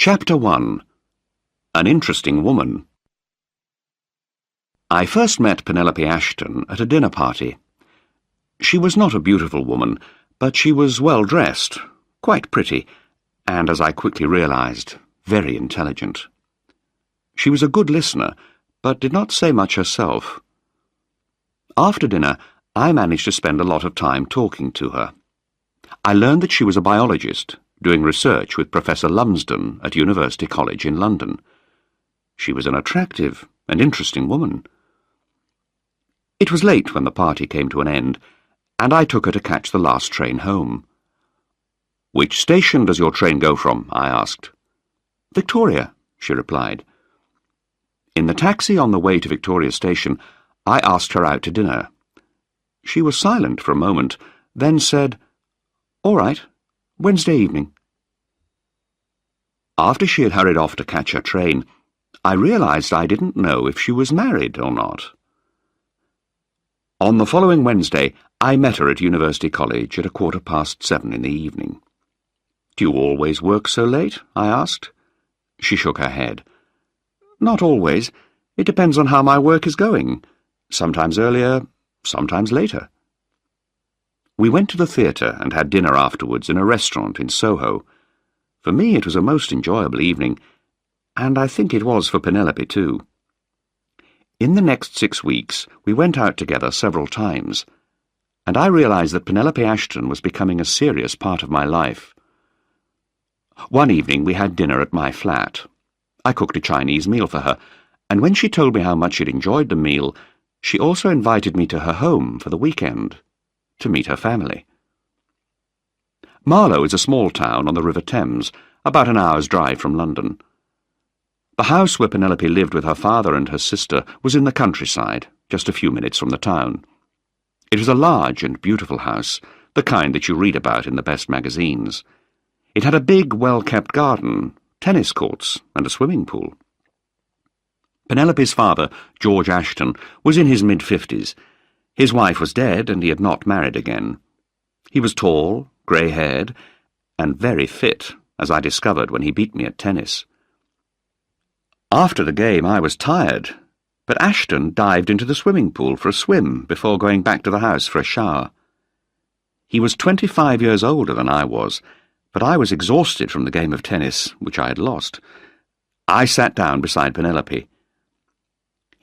Chapter 1. An Interesting Woman. I first met Penelope Ashton at a dinner party. She was not a beautiful woman, but she was well dressed, quite pretty, and, as I quickly realized, very intelligent. She was a good listener, but did not say much herself. After dinner, I managed to spend a lot of time talking to her. I learned that she was a biologist, doing research with Professor Lumsden at University College in London. She was an attractive and interesting woman. It was late when the party came to an end, and I took her to catch the last train home. "Which station does your train go from?" I asked. "Victoria," she replied. In the taxi on the way to Victoria Station, I asked her out to dinner. She was silent for a moment, then said, "All right, Wednesday evening." After she had hurried off to catch her train, I realized I didn't know if she was married or not. On the following Wednesday, I met her at University College at 7:15 in the evening. "Do you always work so late?" I asked. She shook her head. "Not always. It depends on how my work is going. Sometimes earlier, sometimes later." We went to the theatre and had dinner afterwards in a restaurant in Soho. For me it was a most enjoyable evening, and I think it was for Penelope too. In the next 6 weeks we went out together several times, and I realized that Penelope Ashton was becoming a serious part of my life. One evening we had dinner at my flat. I cooked a Chinese meal for her, and when she told me how much she'd enjoyed the meal, she also invited me to her home for the weekend, to meet her family. Marlow is a small town on the River Thames, about an hour's drive from London. The house where Penelope lived with her father and her sister was in the countryside, just a few minutes from the town. It was a large and beautiful house, the kind that you read about in the best magazines. It had a big, well-kept garden, tennis courts, and a swimming pool. Penelope's father, George Ashton, was in his mid-50s. His wife was dead, and he had not married again. He was tall, grey-haired, and very fit, as I discovered when he beat me at tennis. After the game I was tired, but Ashton dived into the swimming pool for a swim before going back to the house for a shower. He was 25 years older than I was, but I was exhausted from the game of tennis, which I had lost. I sat down beside Penelope.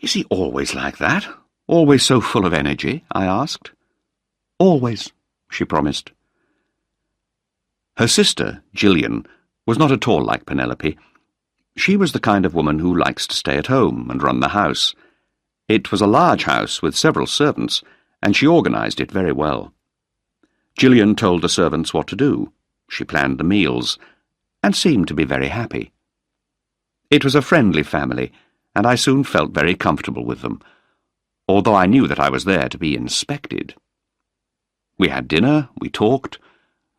"Is he always like that? Always so full of energy?" I asked. "Always," she promised. Her sister, Gillian, was not at all like Penelope. She was the kind of woman who likes to stay at home and run the house. It was a large house with several servants, and she organized it very well. Gillian told the servants what to do. She planned the meals, and seemed to be very happy. It was a friendly family, and I soon felt very comfortable with them, although I knew that I was there to be inspected. We had dinner, we talked,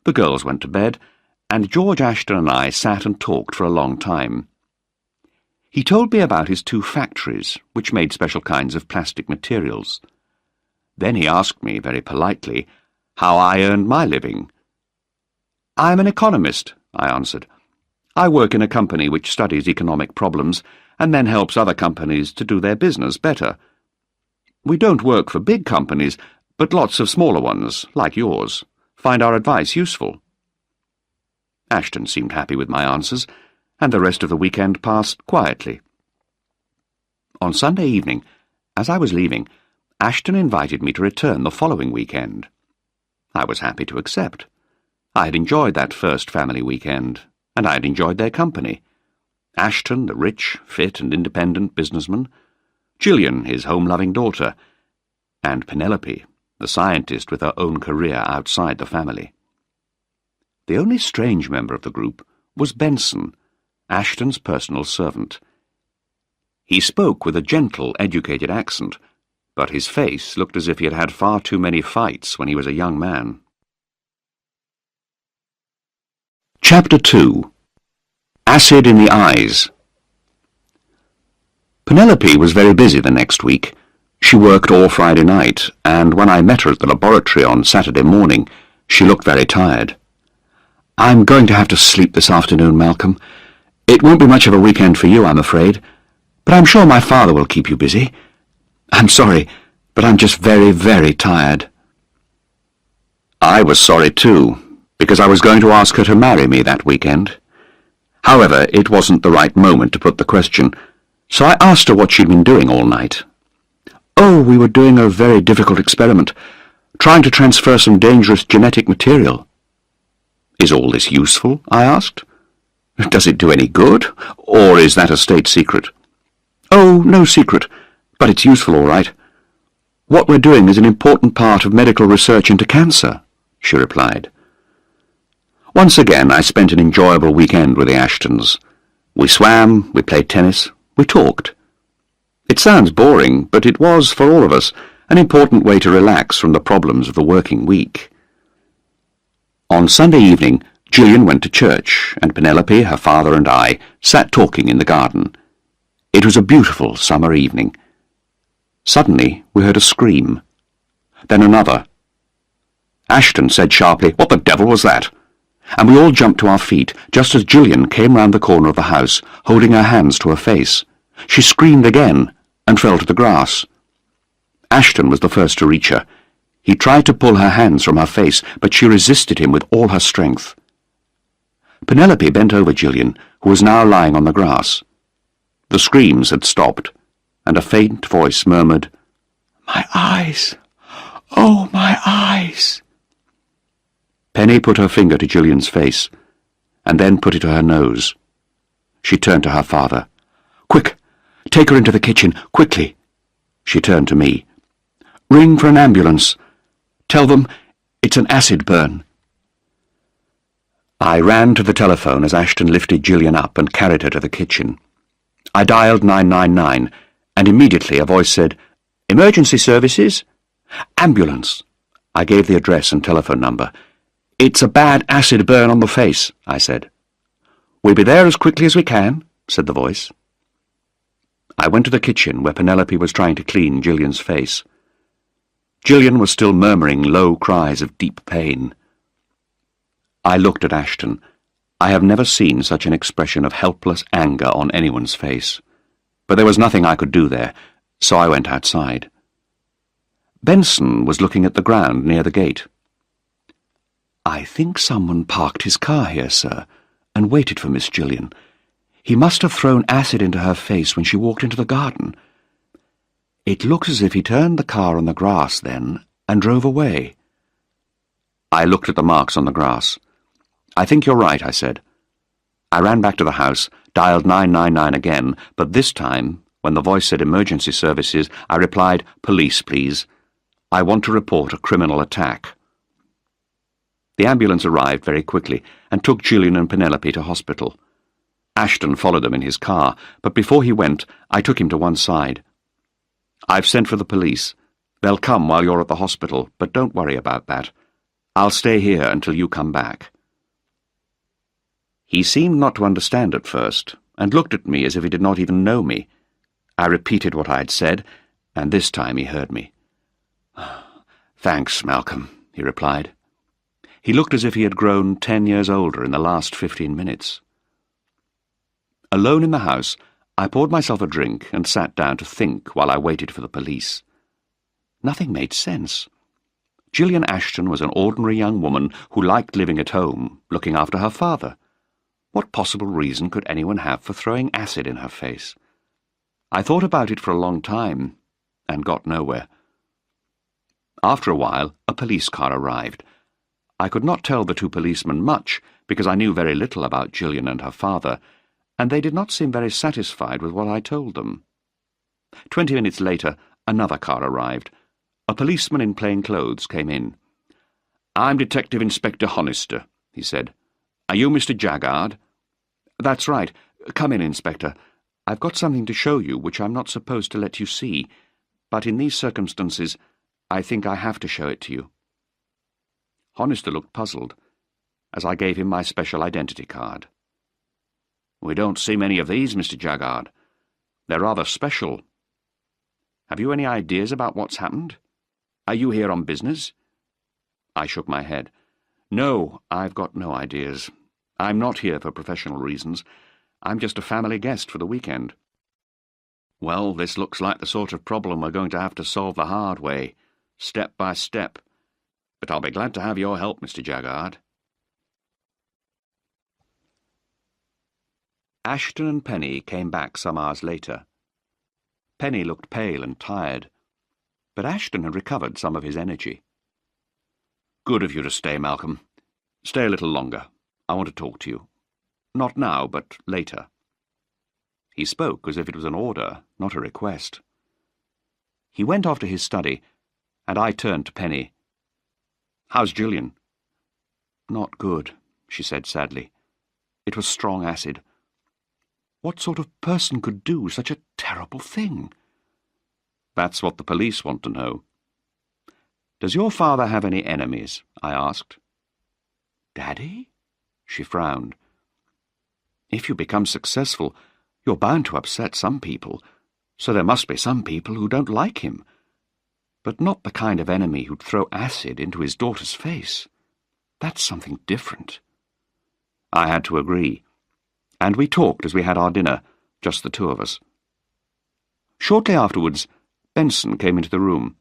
the girls went to bed, and George Ashton and I sat and talked for a long time. He told me about his 2 factories, which made special kinds of plastic materials. Then he asked me, very politely, how I earned my living. "I'm an economist," I answered. "I work in a company which studies economic problems and then helps other companies to do their business better. We don't work for big companies, but lots of smaller ones, like yours, find our advice useful." Ashton seemed happy with my answers, and the rest of the weekend passed quietly. On Sunday evening, as I was leaving, Ashton invited me to return the following weekend. I was happy to accept. I had enjoyed that first family weekend, and I had enjoyed their company. Ashton, the rich, fit, and independent businessman, Gillian, his home-loving daughter, and Penelope, the scientist with her own career outside the family. The only strange member of the group was Benson, Ashton's personal servant. He spoke with a gentle, educated accent, but his face looked as if he had had far too many fights when he was a young man. Chapter 2. Acid in the Eyes. Penelope was very busy the next week. She worked all Friday night, and when I met her at the laboratory on Saturday morning, she looked very tired. "I'm going to have to sleep this afternoon, Malcolm. It won't be much of a weekend for you, I'm afraid, but I'm sure my father will keep you busy. I'm sorry, but I'm just very, very tired. I was sorry too, because I was going to ask her to marry me that weekend. However, it wasn't the right moment to put the question, so I asked her what she'd been doing all night. Oh, we were doing a very difficult experiment, trying to transfer some dangerous genetic material. Is all this useful? I asked. Does it do any good, or is that a state secret? Oh, no secret, but it's useful all right. What we're doing is an important part of medical research into cancer, she replied. Once again, I spent an enjoyable weekend with the Ashtons. We swam, we played tennis, we talked. It sounds boring, but it was, for all of us, an important way to relax from the problems of the working week. On Sunday evening, Gillian went to church, and Penelope, her father, and I sat talking in the garden. It was a beautiful summer evening. Suddenly, we heard a scream. Then another. Ashton said sharply, "What the devil was that?" And we all jumped to our feet, just as Gillian came round the corner of the house, holding her hands to her face. She screamed again, and fell to the grass. Ashton was the first to reach her. He tried to pull her hands from her face, but she resisted him with all her strength. Penelope bent over Gillian, who was now lying on the grass. The screams had stopped, and a faint voice murmured, "My eyes! Oh, my eyes!" Penny put her finger to Gillian's face, and then put it to her nose. She turned to her father. "Quick! Take her into the kitchen, quickly!" She turned to me. "Ring for an ambulance. Tell them it's an acid burn." I ran to the telephone as Ashton lifted Gillian up and carried her to the kitchen. I dialed 999, and immediately a voice said, "Emergency services?" "Ambulance." I gave the address and telephone number. "It's a bad acid burn on the face," I said. "We'll be there as quickly as we can," said the voice. I went to the kitchen where Penelope was trying to clean Gillian's face. Gillian was still murmuring low cries of deep pain. I looked at Ashton. I have never seen such an expression of helpless anger on anyone's face. But there was nothing I could do there, so I went outside. Benson was looking at the ground near the gate. "I think someone parked his car here, sir, and waited for Miss Gillian. He must have thrown acid into her face when she walked into the garden. It looks as if he turned the car on the grass then and drove away." I looked at the marks on the grass. "I think you're right," I said. I ran back to the house, dialed 999 again, but this time, when the voice said emergency services, I replied, "Police, please. I want to report a criminal attack." The ambulance arrived very quickly and took Gillian and Penelope to hospital. Ashton followed them in his car, but before he went, I took him to one side. "I've sent for the police. They'll come while you're at the hospital, but don't worry about that. I'll stay here until you come back." He seemed not to understand at first, and looked at me as if he did not even know me. I repeated what I had said, and this time he heard me. "Thanks, Malcolm," he replied. He looked as if he had grown 10 years older in the last 15 minutes. Alone in the house, I poured myself a drink and sat down to think while I waited for the police. Nothing made sense. Gillian Ashton was an ordinary young woman who liked living at home, looking after her father. What possible reason could anyone have for throwing acid in her face? I thought about it for a long time, and got nowhere. After a while, a police car arrived. I could not tell the two policemen much, because I knew very little about Gillian and her father, and they did not seem very satisfied with what I told them. 20 minutes later, another car arrived. A policeman in plain clothes came in. "I'm Detective Inspector Honister," he said. "Are you Mr. Jaggard?" "That's right. Come in, Inspector. I've got something to show you which I'm not supposed to let you see, but in these circumstances, I think I have to show it to you." Honister looked puzzled, as I gave him my special identity card. "We don't see many of these, Mr. Jaggard. They're rather special. Have you any ideas about what's happened? Are you here on business?" I shook my head. "No, I've got no ideas. I'm not here for professional reasons. I'm just a family guest for the weekend." "Well, this looks like the sort of problem we're going to have to solve the hard way, step by step. But I'll be glad to have your help, Mr. Jaggard." Ashton and Penny came back some hours later. Penny looked pale and tired, but Ashton had recovered some of his energy. "Good of you to stay, Malcolm. Stay a little longer. I want to talk to you. Not now, but later." He spoke as if it was an order, not a request. He went off to his study, and I turned to Penny. "How's Gillian?" "Not good," she said sadly. "It was strong acid. What sort of person could do such a terrible thing?" "That's what the police want to know." "Does your father have any enemies?" I asked. "Daddy?" She frowned. "If you become successful, you're bound to upset some people, so there must be some people who don't like him. But not the kind of enemy who'd throw acid into his daughter's face. That's something different." I had to agree, and we talked as we had our dinner, just the two of us. Shortly afterwards, Benson came into the room.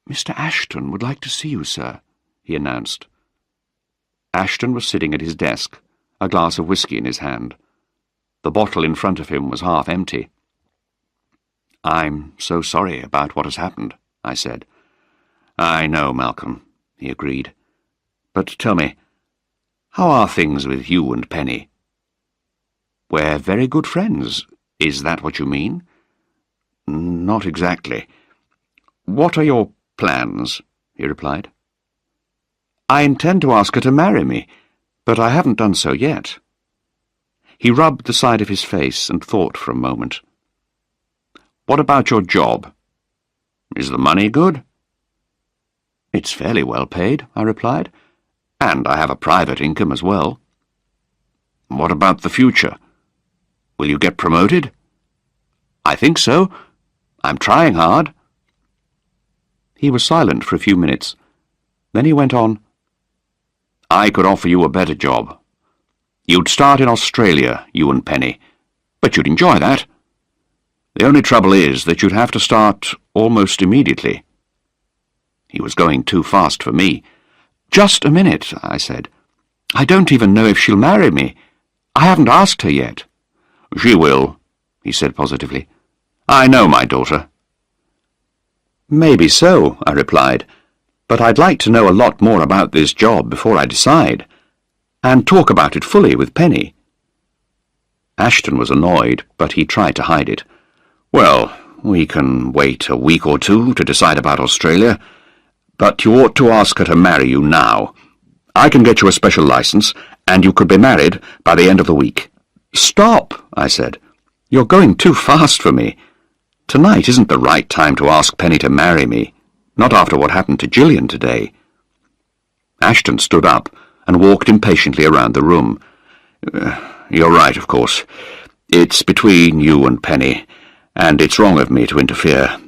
"Mr. Ashton would like to see you, sir," he announced. Ashton was sitting at his desk, a glass of whisky in his hand. The bottle in front of him was half empty. "I'm so sorry about what has happened," I said. "I know, Malcolm," he agreed. "But tell me, how are things with you and Penny?" "We're very good friends. Is that what you mean?" "Not exactly." "What are your plans?" he replied. "I intend to ask her to marry me, but I haven't done so yet." He rubbed the side of his face and thought for a moment. "What about your job? Is the money good?" "It's fairly well paid," I replied, "and I have a private income as well." "What about the future? Will you get promoted?" "I think so. I'm trying hard." He was silent for a few minutes. Then he went on. "I could offer you a better job. You'd start in Australia, you and Penny, but you'd enjoy that. The only trouble is that you'd have to start almost immediately." He was going too fast for me. "Just a minute," I said. "I don't even know if she'll marry me. I haven't asked her yet." "She will," he said positively. "I know my daughter." "Maybe so," I replied, "but I'd like to know a lot more about this job before I decide, and talk about it fully with Penny." Ashton was annoyed, but he tried to hide it. "Well, we can wait a week or two to decide about Australia, but you ought to ask her to marry you now. I can get you a special license, and you could be married by the end of the week." "Stop," I said. "You're going too fast for me. Tonight isn't the right time to ask Penny to marry me, not after what happened to Gillian today." Ashton stood up and walked impatiently around the room. "You're right, of course. It's between you and Penny, and it's wrong of me to interfere.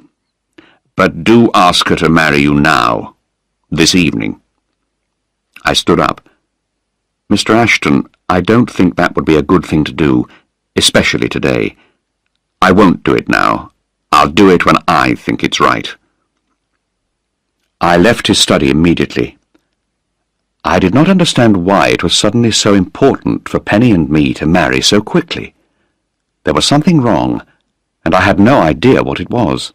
But do ask her to marry you now, this evening." I stood up. "Mr. Ashton, I don't think that would be a good thing to do, especially today. I won't do it now. I'll do it when I think it's right." I left his study immediately. I did not understand why it was suddenly so important for Penny and me to marry so quickly. There was something wrong, and I had no idea what it was.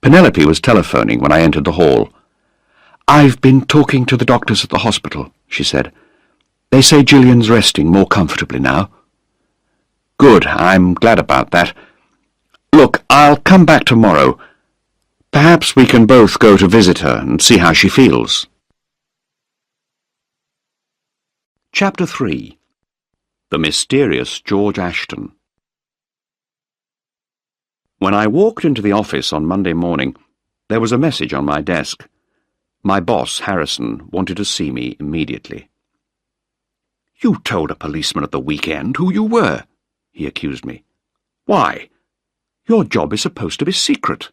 Penelope was telephoning when I entered the hall. "I've been talking to the doctors at the hospital," she said. "They say Gillian's resting more comfortably now." "Good, I'm glad about that. Look, I'll come back tomorrow. Perhaps we can both go to visit her and see how she feels." Chapter 3. The Mysterious George Ashton. When I walked into the office on Monday morning, there was a message on my desk. My boss, Harrison, wanted to see me immediately. "You told a policeman at the weekend who you were," he accused me. "Why? Your job is supposed to be secret."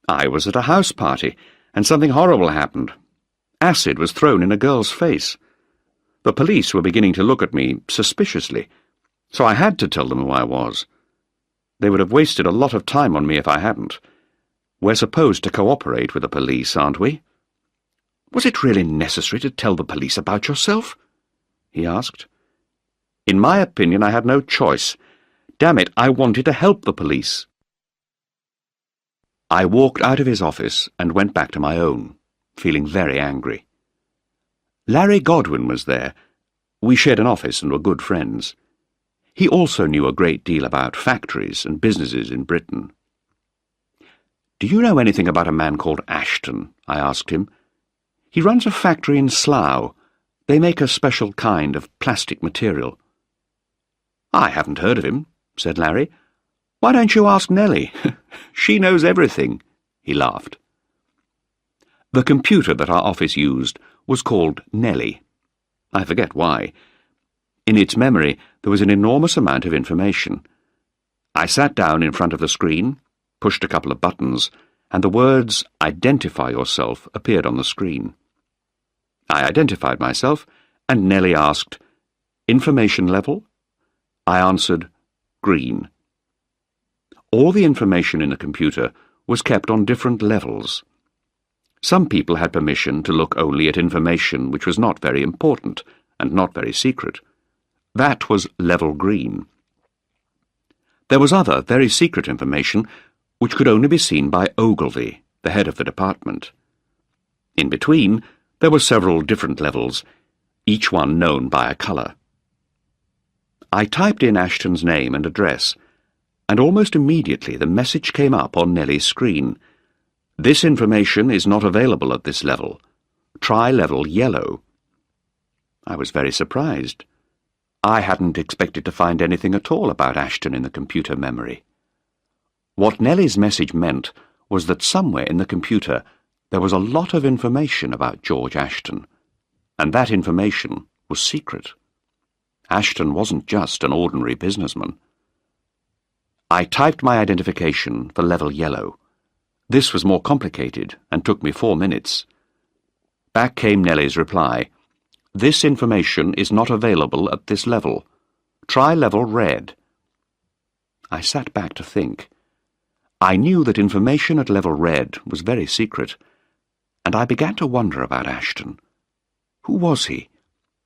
"I was at a house party, and something horrible happened. Acid was thrown in a girl's face. The police were beginning to look at me suspiciously, so I had to tell them who I was. They would have wasted a lot of time on me if I hadn't. We're supposed to cooperate with the police, aren't we? Was it really necessary to tell the police about yourself? He asked. In my opinion, I had no choice. Damn it, I wanted to help the police. I walked out of his office and went back to my own, feeling very angry. Larry Godwin was there. We shared an office and were good friends. He also knew a great deal about factories and businesses in Britain. Do you know anything about a man called Ashton? I asked him. He runs a factory in Slough. They make a special kind of plastic material. I haven't heard of him, said Larry. Why don't you ask Nellie? She knows everything, he laughed. The computer that our office used was called Nellie. I forget why. In its memory there was an enormous amount of information. I sat down in front of the screen, pushed a couple of buttons, and the words "Identify yourself" appeared on the screen. I identified myself, and Nellie asked, "Information level?" I answered, "Green." All the information in the computer was kept on different levels. Some people had permission to look only at information which was not very important and not very secret. That was level green. There was other, very secret information which could only be seen by Ogilvy, the head of the department. In between, there were several different levels, each one known by a colour. I typed in Ashton's name and address, and almost immediately the message came up on Nellie's screen. This information is not available at this level. Try level yellow. I was very surprised. I hadn't expected to find anything at all about Ashton in the computer memory. What Nellie's message meant was that somewhere in the computer there was a lot of information about George Ashton, and that information was secret. Ashton wasn't just an ordinary businessman. I typed my identification for level yellow. This was more complicated and took me 4 minutes. Back came Nellie's reply. This information is not available at this level. Try level red. I sat back to think. I knew that information at level red was very secret, and I began to wonder about Ashton. Who was he?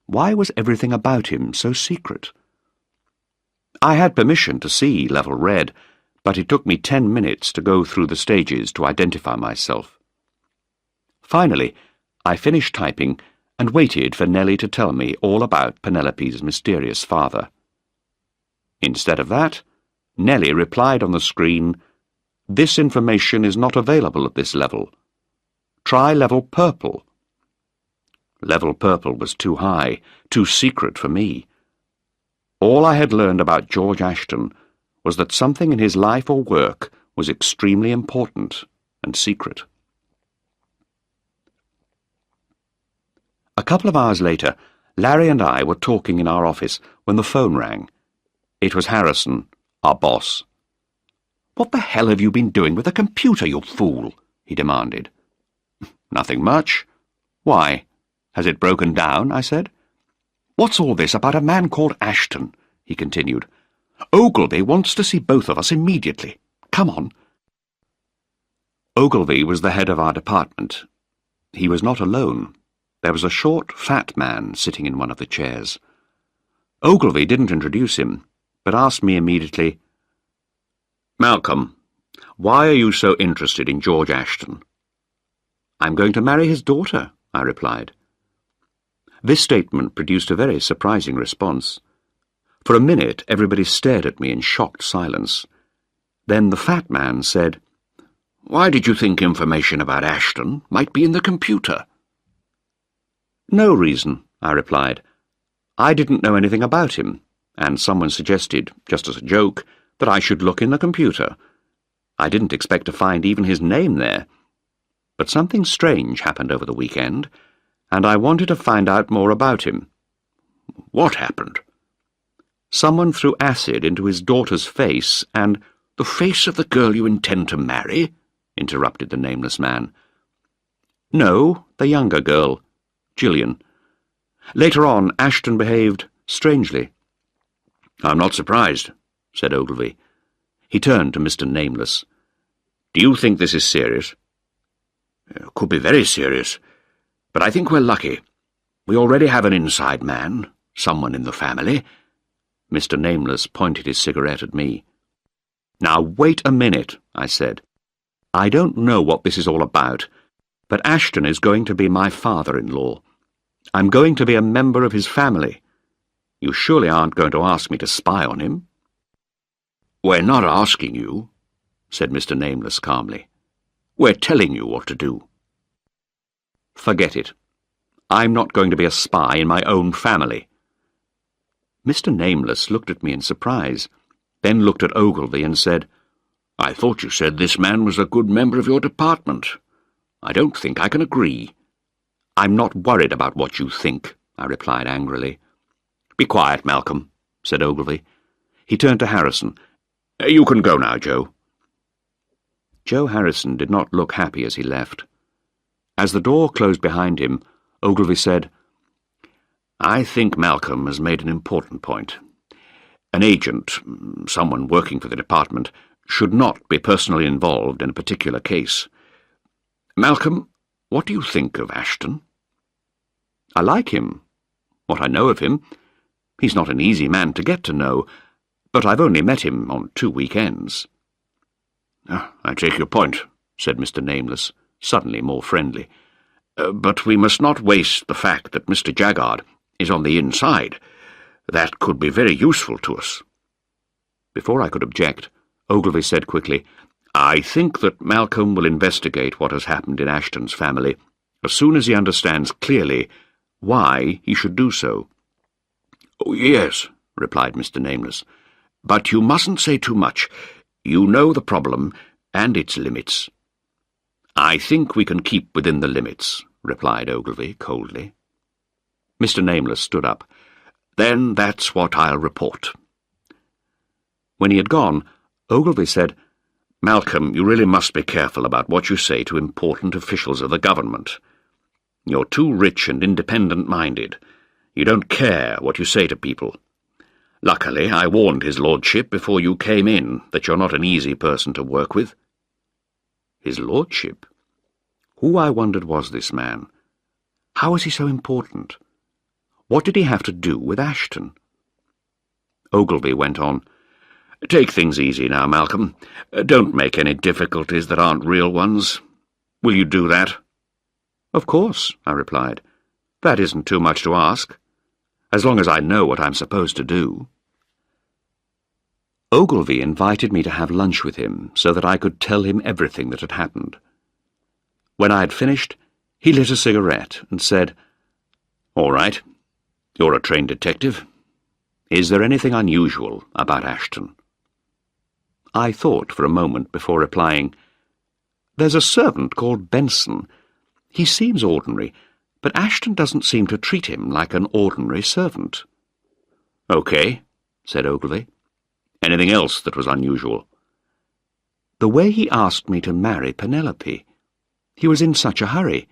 Why was everything about him so secret? I had permission to see level red, but it took me 10 minutes to go through the stages to identify myself. Finally, I finished typing and waited for Nellie to tell me all about Penelope's mysterious father. Instead of that, Nellie replied on the screen, "This information is not available at this level. Try level purple." Level purple was too high, too secret for me. All I had learned about George Ashton was that something in his life or work was extremely important and secret. A couple of hours later, Larry and I were talking in our office when the phone rang. It was Harrison, our boss. "What the hell have you been doing with the computer, you fool?" he demanded. "Nothing much." "Why? Has it broken down?" I said. "What's all this about a man called Ashton?" he continued. "Ogilvy wants to see both of us immediately. Come on." Ogilvy was the head of our department. He was not alone. There was a short, fat man sitting in one of the chairs. Ogilvy didn't introduce him, but asked me immediately, "Malcolm, why are you so interested in George Ashton?" "I'm going to marry his daughter," I replied. This statement produced a very surprising response. For a minute, everybody stared at me in shocked silence. Then the fat man said, "Why did you think information about Ashton might be in the computer?" "No reason," I replied. "I didn't know anything about him, and someone suggested, just as a joke, that I should look in the computer. I didn't expect to find even his name there. But something strange happened over the weekend, and I wanted to find out more about him." "What happened?" "Someone threw acid into his daughter's face, and—" "The face of the girl you intend to marry?" interrupted the nameless man. "No, the younger girl, Gillian. Later on, Ashton behaved strangely. "I'm not surprised," said Ogilvy. He turned to Mr. Nameless. "Do you think this is serious?" "It could be very serious, but I think we're lucky. We already have an inside man, someone in the family." Mr. Nameless pointed his cigarette at me. "Now wait a minute," I said. "I don't know what this is all about, but Ashton is going to be my father-in-law. I'm going to be a member of his family. You surely aren't going to ask me to spy on him?" "We're not asking you," said Mr. Nameless calmly. "We're telling you what to do." "Forget it. I'm not going to be a spy in my own family." Mr. Nameless looked at me in surprise, then looked at Ogilvy and said, "I thought you said this man was a good member of your department. I don't think I can agree." "I'm not worried about what you think," I replied angrily. "Be quiet, Malcolm," said Ogilvy. He turned to Harrison. "You can go now, Joe." Joe Harrison did not look happy as he left. As the door closed behind him, Ogilvy said, "I think Malcolm has made an important point. An agent, someone working for the department, should not be personally involved in a particular case. Malcolm, what do you think of Ashton?" "I like him. What I know of him. He's not an easy man to get to know, but I've only met him on 2 weekends." "I take your point," said Mr. Nameless, suddenly more friendly. "But we must not waste the fact that Mr. Jaggard is on the inside. That could be very useful to us." Before I could object, Ogilvy said quickly, "I think that Malcolm will investigate what has happened in Ashton's family as soon as he understands clearly why he should do so." "Oh, yes," replied Mr. Nameless, "but you mustn't say too much. You know the problem and its limits." "I think we can keep within the limits," replied Ogilvy coldly. Mr. Nameless stood up. "Then that's what I'll report." When he had gone, Ogilvy said, "Malcolm, you really must be careful about what you say to important officials of the government. You're too rich and independent-minded. You don't care what you say to people. Luckily, I warned his lordship before you came in that you're not an easy person to work with." His lordship? Who, I wondered, was this man? How was he so important? What did he have to do with Ashton? Ogilvy went on, "Take things easy now, Malcolm. Don't make any difficulties that aren't real ones. Will you do that?" "Of course," I replied. "That isn't too much to ask, as long as I know what I'm supposed to do." Ogilvy invited me to have lunch with him so that I could tell him everything that had happened. When I had finished, he lit a cigarette and said, "All right, you're a trained detective. Is there anything unusual about Ashton?" I thought for a moment before replying, "There's a servant called Benson. He seems ordinary, but Ashton doesn't seem to treat him like an ordinary servant." "Okay," said Ogilvy. "Anything else that was unusual?" "The way he asked me to marry Penelope. He was in such a hurry.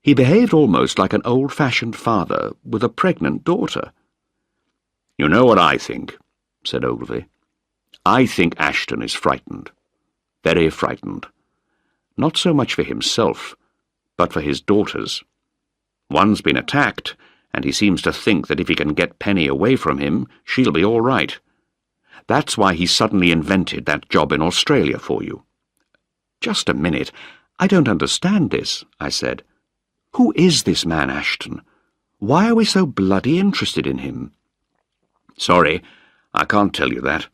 He behaved almost like an old-fashioned father with a pregnant daughter." "You know what I think," said Ogilvy. "I think Ashton is frightened. Very frightened. Not so much for himself, but for his daughters. One's been attacked, and he seems to think that if he can get Penny away from him, she'll be all right. That's why he suddenly invented that job in Australia for you." "Just a minute. I don't understand this," I said. "Who is this man Ashton? Why are we so bloody interested in him?" "Sorry, I can't tell you that.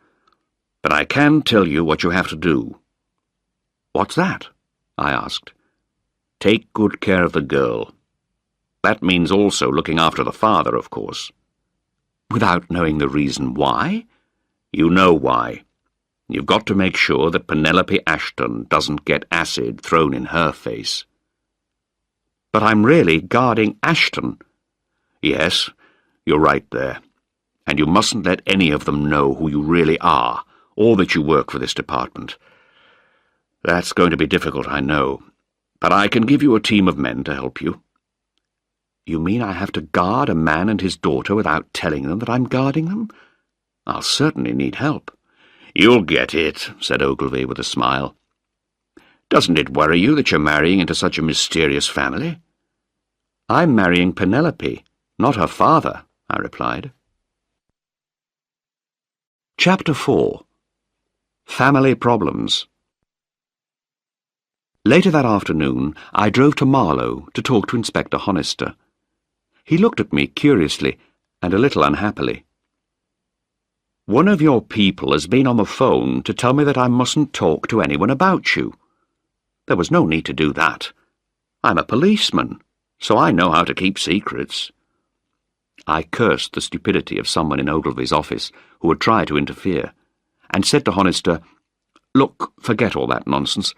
But I can tell you what you have to do." "What's that?" I asked. "Take good care of the girl. That means also looking after the father, of course." "Without knowing the reason why?" "You know why. You've got to make sure that Penelope Ashton doesn't get acid thrown in her face." "But I'm really guarding Ashton." "Yes, you're right there. And you mustn't let any of them know who you really are, or that you work for this department. That's going to be difficult, I know, but I can give you a team of men to help you." You mean I have to guard a man and his daughter without telling them that I'm guarding them? I'll certainly need help. You'll get it, said Ogilvy with a smile. Doesn't it worry you that you're marrying into such a mysterious family? I'm marrying Penelope, not her father, I replied. Chapter 4. Family Problems. Later that afternoon, I drove to Marlow to talk to Inspector Honister. He looked at me curiously and a little unhappily. One of your people has been on the phone to tell me that I mustn't talk to anyone about you. There was no need to do that. I'm a policeman, so I know how to keep secrets. I cursed the stupidity of someone in Ogilvy's office who would try to interfere, and said to Honister, "Look, forget all that nonsense.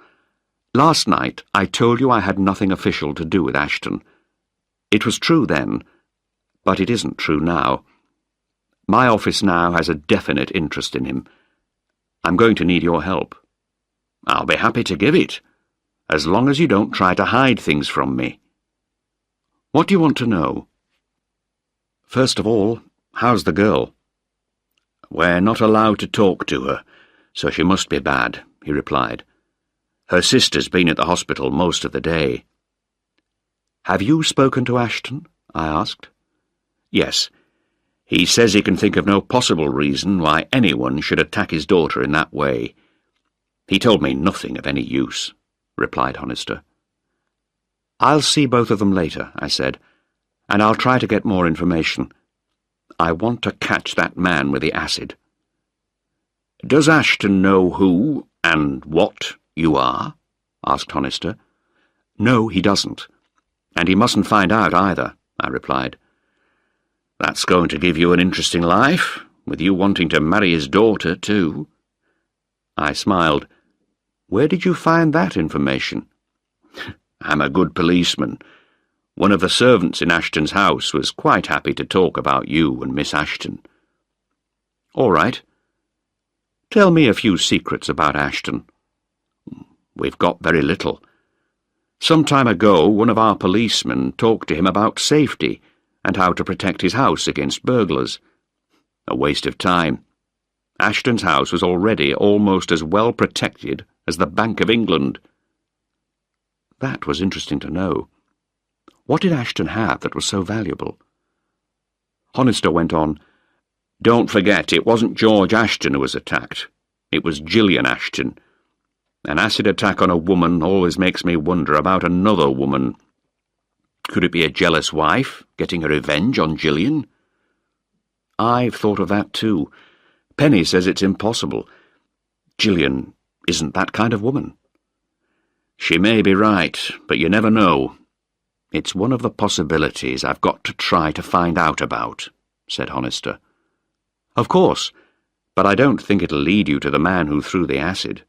Last night I told you I had nothing official to do with Ashton. It was true then, but it isn't true now. My office now has a definite interest in him. I'm going to need your help." "I'll be happy to give it, as long as you don't try to hide things from me." "What do you want to know?" "First of all, how's the girl?" "We're not allowed to talk to her, so she must be bad," he replied. "Her sister's been at the hospital most of the day." "Have you spoken to Ashton?" I asked. "Yes. He says he can think of no possible reason why anyone should attack his daughter in that way. He told me nothing of any use," replied Honister. "I'll see both of them later," I said, "and I'll try to get more information. I want to catch that man with the acid." "Does Ashton know who and what you are?" asked Honister. "No, he doesn't. And he mustn't find out either," I replied. "That's going to give you an interesting life, with you wanting to marry his daughter, too." I smiled. "Where did you find that information?" "I'm a good policeman. One of the servants in Ashton's house was quite happy to talk about you and Miss Ashton." "All right. Tell me a few secrets about Ashton." "We've got very little. Some time ago, one of our policemen talked to him about safety and how to protect his house against burglars. A waste of time. Ashton's house was already almost as well protected as the Bank of England." That was interesting to know. What did Ashton have that was so valuable? Honister went on, "Don't forget, it wasn't George Ashton who was attacked. It was Gillian Ashton. An acid attack on a woman always makes me wonder about another woman. Could it be a jealous wife getting her revenge on Gillian?" "I've thought of that too. Penny says it's impossible. Gillian isn't that kind of woman." "She may be right, but you never know. It's one of the possibilities I've got to try to find out about," said Honister. "Of course, but I don't think it'll lead you to the man who threw the acid."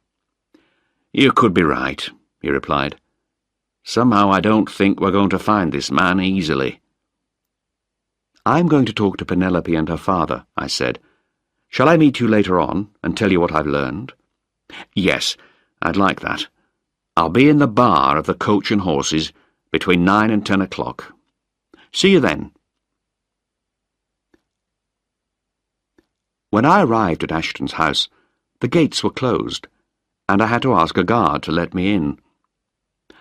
"You could be right," he replied. "Somehow I don't think we're going to find this man easily." "I'm going to talk to Penelope and her father," I said. "Shall I meet you later on and tell you what I've learned?" "Yes, I'd like that. I'll be in the bar of the Coach and Horses between 9 and 10 o'clock. See you then." When I arrived at Ashton's house, the gates were closed, and I had to ask a guard to let me in.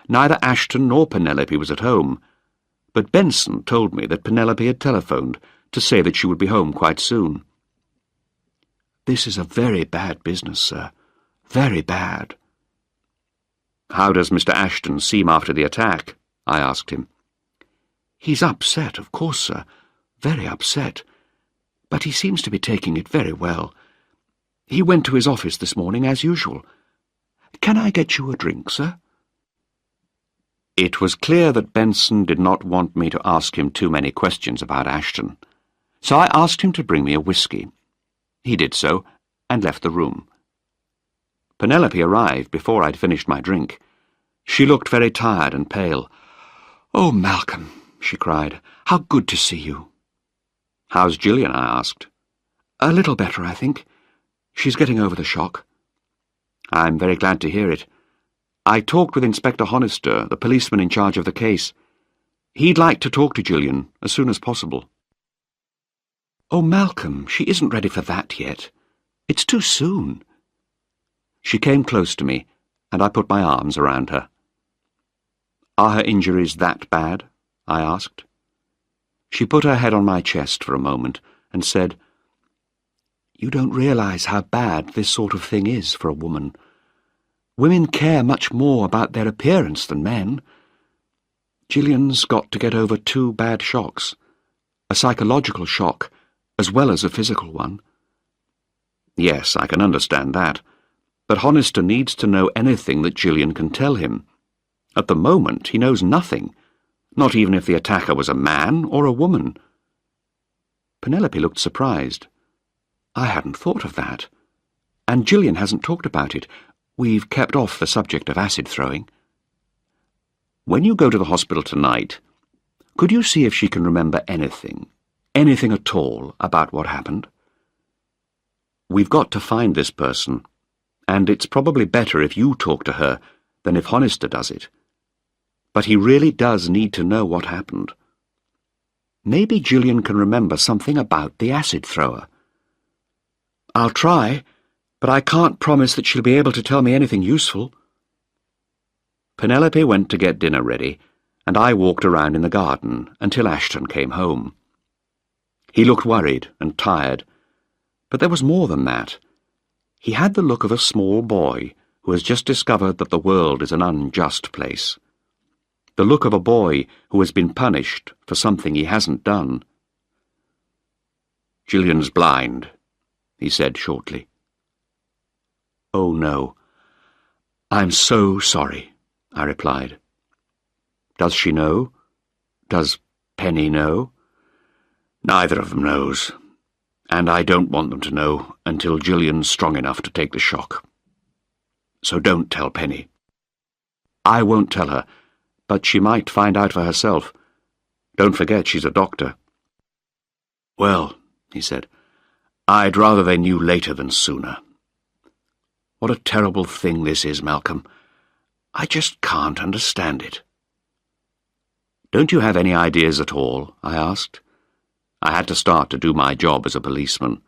Neither Ashton nor Penelope was at home, but Benson told me that Penelope had telephoned to say that she would be home quite soon. "This is a very bad business, sir. Very bad." "How does Mr. Ashton seem after the attack?" I asked him. "He's upset, of course, sir. Very upset. But he seems to be taking it very well. He went to his office this morning as usual. Can I get you a drink, sir?" It was clear that Benson did not want me to ask him too many questions about Ashton, so I asked him to bring me a whiskey. He did so, and left the room. Penelope arrived before I'd finished my drink. She looked very tired and pale. "Oh, Malcolm," she cried, "how good to see you." "How's Gillian?" I asked. "A little better, I think. She's getting over the shock." "I'm very glad to hear it. I talked with Inspector Honister, the policeman in charge of the case. He'd like to talk to Gillian as soon as possible. Oh, Malcolm, she isn't ready for that yet. It's too soon. She came close to me, and I put my arms around her. Are her injuries that bad? I asked. She put her head on my chest for a moment and said, You don't realize how bad this sort of thing is for a woman. Women care much more about their appearance than men. Gillian's got to get over 2 bad shocks, a psychological shock as well as a physical one. Yes, I can understand that, but Honister needs to know anything that Gillian can tell him. At the moment, he knows nothing, not even if the attacker was a man or a woman. Penelope looked surprised. I hadn't thought of that. And Gillian hasn't talked about it. We've kept off the subject of acid throwing. When you go to the hospital tonight, could you see if she can remember anything at all about what happened? We've got to find this person, and it's probably better if you talk to her than if Honister does it. But he really does need to know what happened. Maybe Gillian can remember something about the acid thrower. I'll try, but I can't promise that she'll be able to tell me anything useful. Penelope went to get dinner ready, and I walked around in the garden until Ashton came home. He looked worried and tired, but there was more than that. He had the look of a small boy who has just discovered that the world is an unjust place. The look of a boy who has been punished for something he hasn't done. Gillian's blind, he said shortly. Oh, no. I'm so sorry, I replied. Does she know? Does Penny know? Neither of them knows, and I don't want them to know until Gillian's strong enough to take the shock. So don't tell Penny. I won't tell her, but she might find out for herself. Don't forget she's a doctor. Well, he said, I'd rather they knew later than sooner. What a terrible thing this is, Malcolm. I just can't understand it. Don't you have any ideas at all? I asked. I had to start to do my job as a policeman.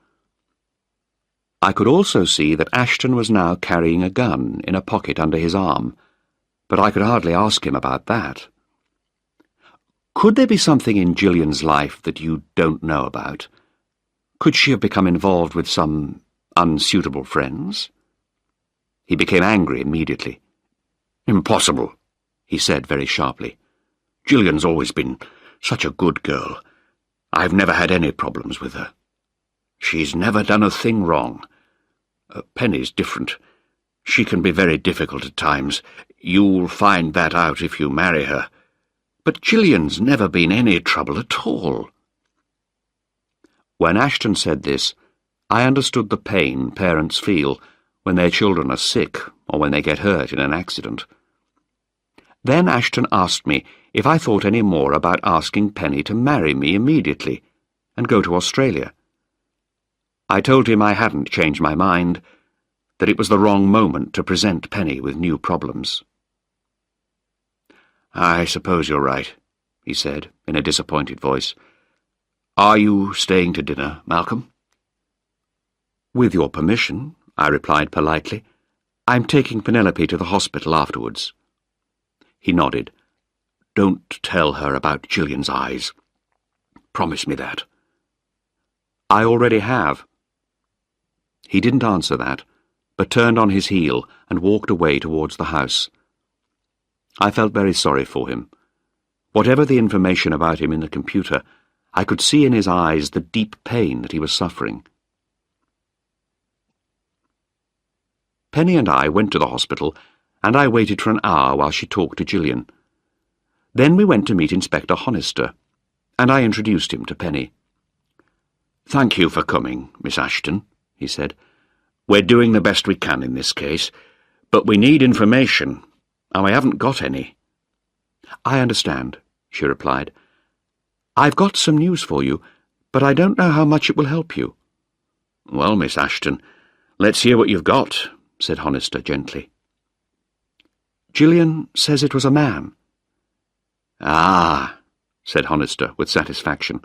I could also see that Ashton was now carrying a gun in a pocket under his arm, but I could hardly ask him about that. Could there be something in Gillian's life that you don't know about? Could she have become involved with some unsuitable friends? He became angry immediately. Impossible, he said very sharply. Gillian's always been such a good girl. I've never had any problems with her. She's never done a thing wrong. Penny's different. She can be very difficult at times. You'll find that out if you marry her. But Gillian's never been any trouble at all. When Ashton said this, I understood the pain parents feel when their children are sick or when they get hurt in an accident. Then Ashton asked me if I thought any more about asking Penny to marry me immediately and go to Australia. I told him I hadn't changed my mind, that it was the wrong moment to present Penny with new problems. I suppose you're right, he said in a disappointed voice. Are you staying to dinner, Malcolm? With your permission, I replied politely. I'm taking Penelope to the hospital afterwards. He nodded. Don't tell her about Gillian's eyes. Promise me that. I already have. He didn't answer that, but turned on his heel and walked away towards the house. I felt very sorry for him. Whatever the information about him in the computer, I could see in his eyes the deep pain that he was suffering. Penny and I went to the hospital, and I waited for an hour while she talked to Gillian. Then we went to meet Inspector Honister, and I introduced him to Penny. Thank you for coming, Miss Ashton, he said. We're doing the best we can in this case, but we need information, and we haven't got any. I understand, she replied. I've got some news for you, but I don't know how much it will help you. Well, Miss Ashton, let's hear what you've got, said Honister gently. Gillian says it was a man. Ah, said Honister with satisfaction.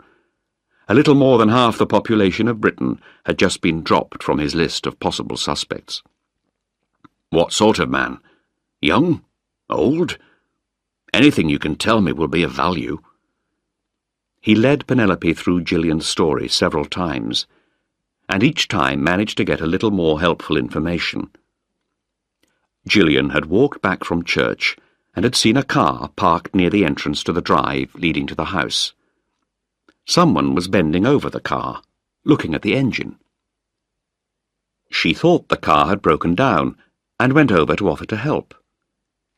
A little more than half the population of Britain had just been dropped from his list of possible suspects. What sort of man? Young? Old? Anything you can tell me will be of value. He led Penelope through Gillian's story several times, and each time managed to get a little more helpful information. Gillian had walked back from church and had seen a car parked near the entrance to the drive leading to the house. Someone was bending over the car, looking at the engine. She thought the car had broken down and went over to offer to help.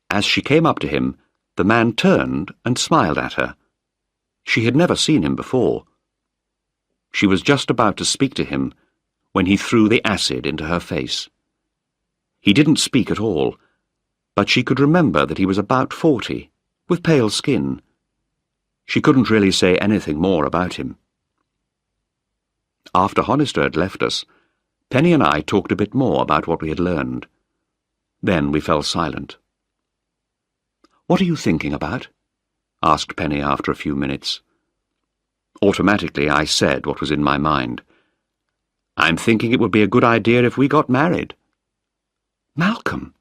As she came up to him, the man turned and smiled at her. She had never seen him before. She was just about to speak to him when he threw the acid into her face. He didn't speak at all, but she could remember that he was about 40, with pale skin. She couldn't really say anything more about him. After Honister had left us, Penny and I talked a bit more about what we had learned. Then we fell silent. "What are you thinking about?" asked Penny after a few minutes. Automatically I said what was in my mind. "I'm thinking it would be a good idea if we got married." "Malcolm,"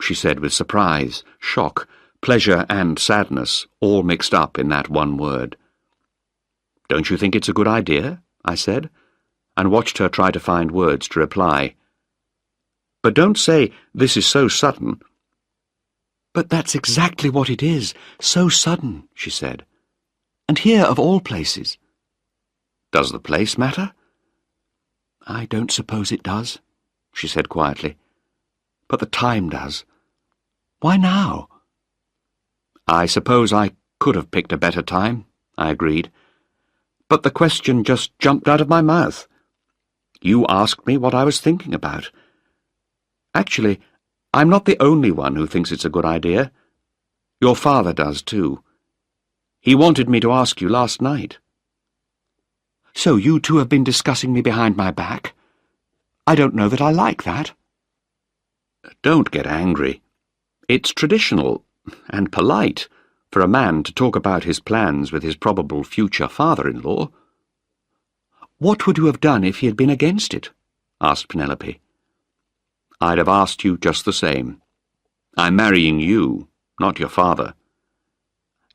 she said with surprise, shock, pleasure and sadness, all mixed up in that one word. "Don't you think it's a good idea?" I said, and watched her try to find words to reply. "But don't say, 'This is so sudden.'" "But that's exactly what it is, so sudden," she said. "And here of all places." "Does the place matter?" "I don't suppose it does," she said quietly. "But the time does. Why now?" "I suppose I could have picked a better time," I agreed. "But the question just jumped out of my mouth. You asked me what I was thinking about. Actually, I'm not the only one who thinks it's a good idea. Your father does, too. He wanted me to ask you last night." "So you two have been discussing me behind my back? I don't know that I like that." "Don't get angry. It's traditional and polite for a man to talk about his plans with his probable future father-in-law." "What would you have done if he had been against it?" asked Penelope. "I'd have asked you just the same. I'm marrying you, not your father."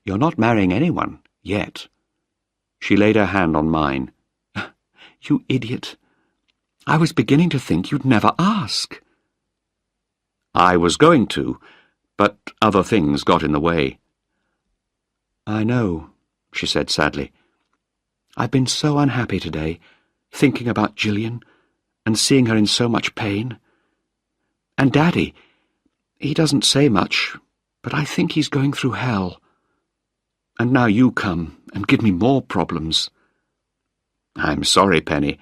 "You're not marrying anyone, yet." She laid her hand on mine. "You idiot. I was beginning to think you'd never ask." "I was going to, but other things got in the way." "I know," she said sadly. "I've been so unhappy today, thinking about Gillian and seeing her in so much pain. And Daddy, he doesn't say much, but I think he's going through hell. And now you come and give me more problems." "I'm sorry, Penny.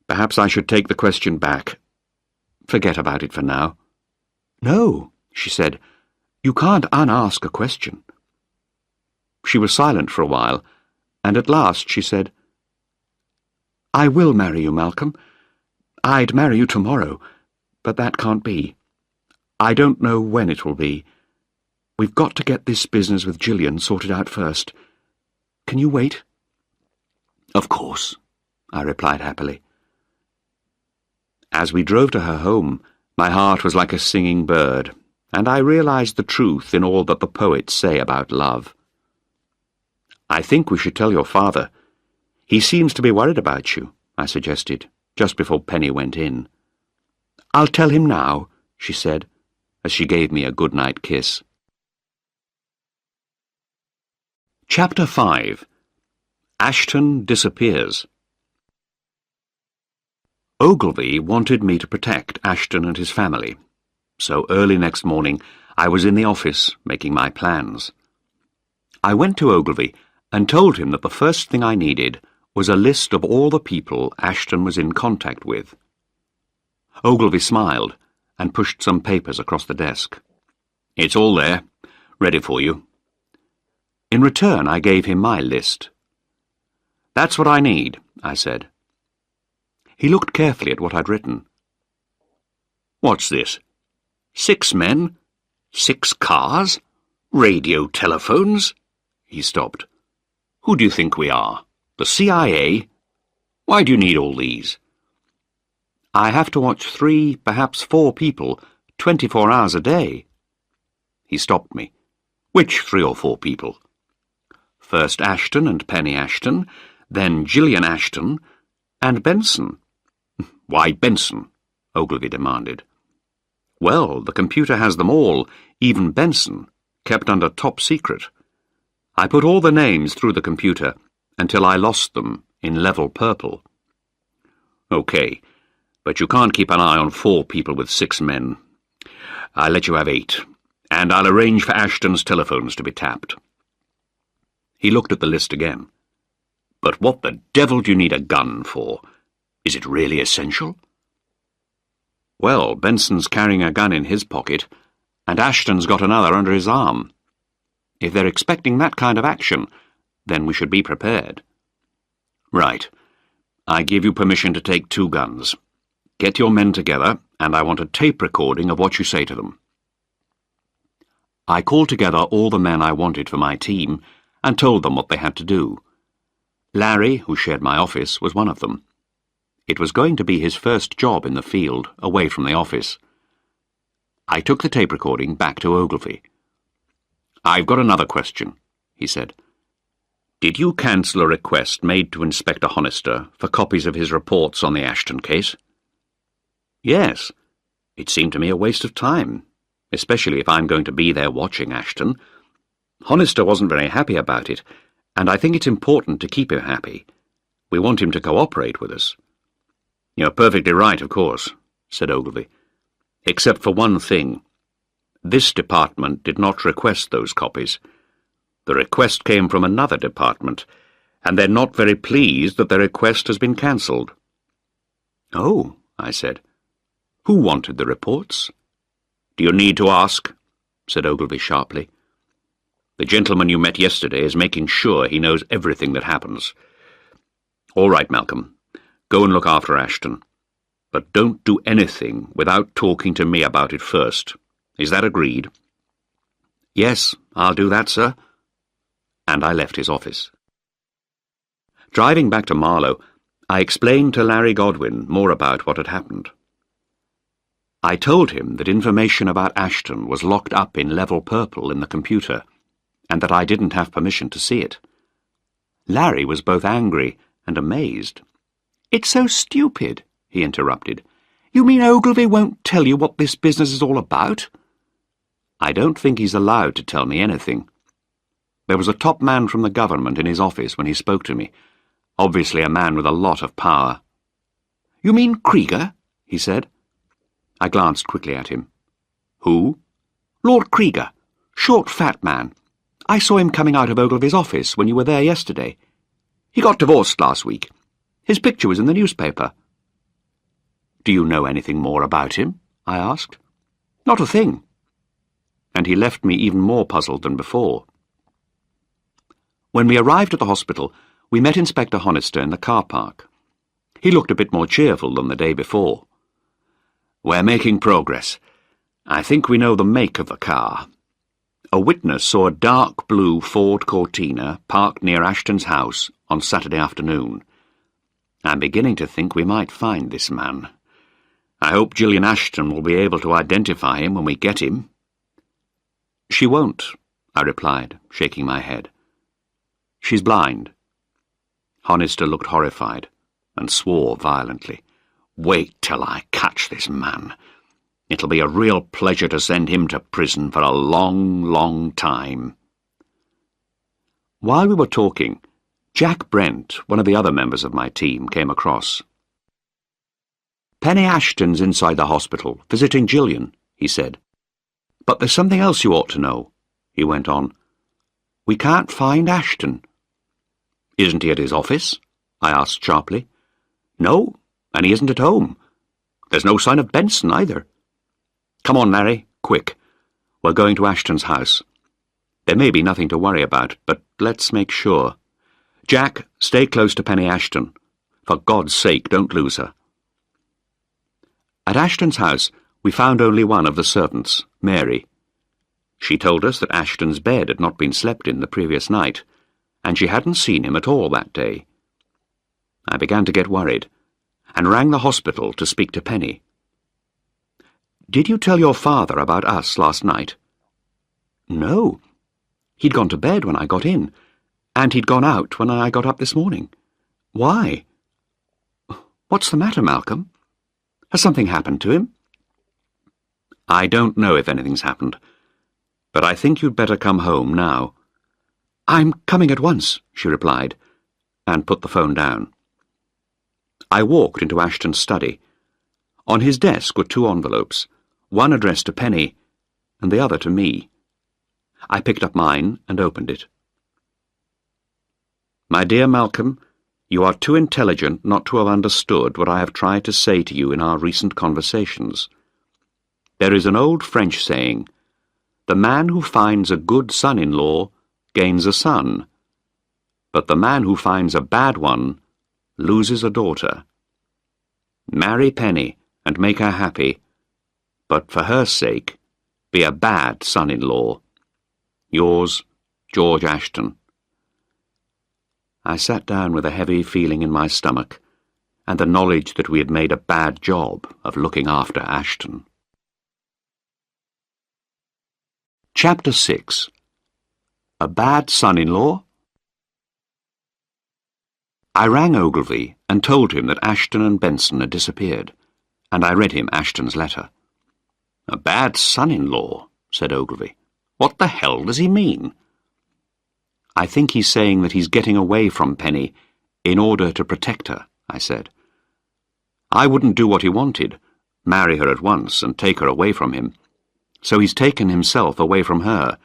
Perhaps I should take the question back. Forget about it for now." "No," she said. "You can't unask a question." She was silent for a while, and at last she said, "I will marry you, Malcolm. I'd marry you tomorrow, but that can't be. I don't know when it will be. We've got to get this business with Gillian sorted out first. Can you wait?" "Of course," I replied happily. As we drove to her home, my heart was like a singing bird, and I realized the truth in all that the poets say about love. "I think we should tell your father. He seems to be worried about you," I suggested, just before Penny went in. "I'll tell him now," she said, as she gave me a good-night kiss. Chapter 5. Ashton Disappears. Ogilvy wanted me to protect Ashton and his family, so early next morning I was in the office making my plans. I went to Ogilvy and told him that the first thing I needed was a list of all the people Ashton was in contact with. Ogilvy smiled and pushed some papers across the desk. "It's all there, ready for you." In return, I gave him my list. "That's what I need," I said. He looked carefully at what I'd written. "What's this? 6 men? 6 cars? Radio telephones?" He stopped. Who do you think we are? The CIA? Why do you need all these? I have to watch 3, perhaps 4 people, 24 hours a day. He stopped me. Which 3 or 4 people? First Ashton and Penny Ashton, then Gillian Ashton, and Benson. Why Benson? Ogilvy demanded. Well, the computer has them all, even Benson, kept under top secret. I put all the names through the computer until I lost them in level purple. OK, but you can't keep an eye on 4 people with 6 men. I'll let you have 8, and I'll arrange for Ashton's telephones to be tapped. He looked at the list again. But what the devil do you need a gun for? Is it really essential? Well, Benson's carrying a gun in his pocket, and Ashton's got another under his arm. If they're expecting that kind of action, then we should be prepared. Right. I give you permission to take 2 guns. Get your men together, and I want a tape recording of what you say to them. I called together all the men I wanted for my team and told them what they had to do. Larry, who shared my office, was one of them. It was going to be his first job in the field, away from the office. I took the tape recording back to Ogilvy. I've got another question, he said. Did you cancel a request made to Inspector Honister for copies of his reports on the Ashton case? Yes. It seemed to me a waste of time, especially if I'm going to be there watching Ashton. Honister wasn't very happy about it, and I think it's important to keep him happy. We want him to cooperate with us. You're perfectly right, of course, said Ogilvy. Except for one thing. This department did not request those copies. The request came from another department, and they're not very pleased that their request has been cancelled. Oh, I said. Who wanted the reports? Do you need to ask? Said Ogilvy sharply. The gentleman you met yesterday is making sure he knows everything that happens. All right, Malcolm. Go and look after Ashton. But don't do anything without talking to me about it first. Is that agreed? Yes, I'll do that, sir. And I left his office. Driving back to Marlow, I explained to Larry Godwin more about what had happened. I told him that information about Ashton was locked up in level purple in the computer, and that I didn't have permission to see it. Larry was both angry and amazed. "It's so stupid," he interrupted. "You mean Ogilvy won't tell you what this business is all about?" I don't think he's allowed to tell me anything. There was a top man from the government in his office when he spoke to me, obviously a man with a lot of power. "You mean Krieger?" he said. I glanced quickly at him. Who? "Lord Krieger. Short, fat man. I saw him coming out of Ogilvy's office when you were there yesterday. He got divorced last week. His picture was in the newspaper." "Do you know anything more about him?" I asked. "Not a thing." And he left me even more puzzled than before. When we arrived at the hospital, we met Inspector Honister in the car park. He looked a bit more cheerful than the day before. "We're making progress. I think we know the make of the car. A witness saw a dark blue Ford Cortina parked near Ashton's house on Saturday afternoon. I'm beginning to think we might find this man. I hope Gillian Ashton will be able to identify him when we get him." "She won't," I replied, shaking my head. "She's blind." Honister looked horrified and swore violently. "Wait till I catch this man. It'll be a real pleasure to send him to prison for a long, long time." While we were talking, Jack Brent, one of the other members of my team, came across. "Penny Ashton's inside the hospital, visiting Gillian," he said. "But there's something else you ought to know," he went on. "We can't find Ashton." "Isn't he at his office?" I asked sharply. "No, and he isn't at home. There's no sign of Benson either. Come on, Larry, quick. We're going to Ashton's house. There may be nothing to worry about, but let's make sure. Jack, stay close to Penny Ashton. For God's sake, don't lose her." At Ashton's house, we found only one of the servants, Mary. She told us that Ashton's bed had not been slept in the previous night, and she hadn't seen him at all that day. I began to get worried, and rang the hospital to speak to Penny. "Did you tell your father about us last night?" "No. He'd gone to bed when I got in, and he'd gone out when I got up this morning. Why? What's the matter, Malcolm? Has something happened to him?" "I don't know if anything's happened, but I think you'd better come home now." "I'm coming at once," she replied, and put the phone down. I walked into Ashton's study. On his desk were 2 envelopes, one addressed to Penny, and the other to me. I picked up mine and opened it. "My dear Malcolm, you are too intelligent not to have understood what I have tried to say to you in our recent conversations. There is an old French saying, 'The man who finds a good son-in-law gains a son, but the man who finds a bad one loses a daughter. Marry Penny and make her happy, but for her sake, be a bad son-in-law. Yours, George Ashton.'" I sat down with a heavy feeling in my stomach, and the knowledge that we had made a bad job of looking after Ashton. Chapter 6. A Bad Son-in-Law? I rang Ogilvy and told him that Ashton and Benson had disappeared, and I read him Ashton's letter. "A bad son-in-law," said Ogilvy. "What the hell does he mean?" "I think he's saying that he's getting away from Penny in order to protect her," I said. "I wouldn't do what he wanted, marry her at once and take her away from him. So he's taken himself away from her.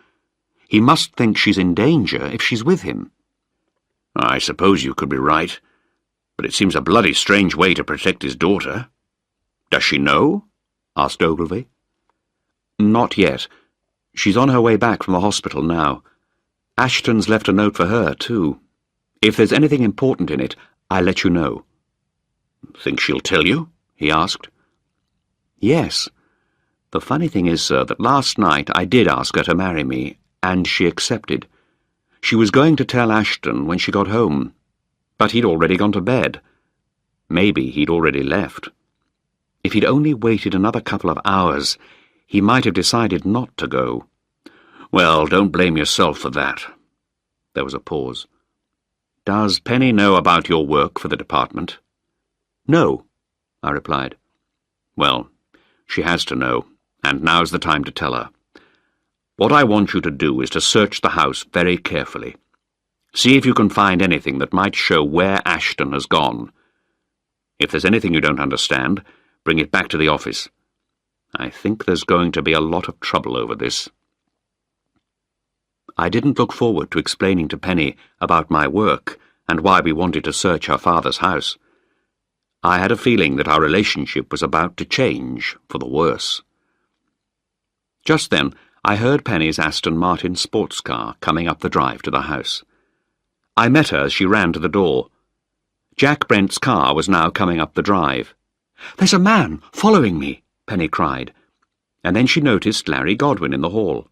He must think she's in danger if she's with him." "I suppose you could be right, but it seems a bloody strange way to protect his daughter." "Does she know?" asked Ogilvy. "Not yet. She's on her way back from the hospital now. Ashton's left a note for her, too. If there's anything important in it, I'll let you know." "Think she'll tell you?" he asked. "Yes. The funny thing is, sir, that last night I did ask her to marry me, and she accepted. She was going to tell Ashton when she got home, but he'd already gone to bed. Maybe he'd already left. If he'd only waited another couple of hours, he might have decided not to go." "Well, don't blame yourself for that." There was a pause. "Does Penny know about your work for the department?" "No," I replied. "Well, she has to know, and now's the time to tell her. What I want you to do is to search the house very carefully. See if you can find anything that might show where Ashton has gone. If there's anything you don't understand, bring it back to the office. I think there's going to be a lot of trouble over this." I didn't look forward to explaining to Penny about my work and why we wanted to search her father's house. I had a feeling that our relationship was about to change for the worse. Just then, I heard Penny's Aston Martin sports car coming up the drive to the house. I met her as she ran to the door. Jack Brent's car was now coming up the drive. "There's a man following me," Penny cried, and then she noticed Larry Godwin in the hall.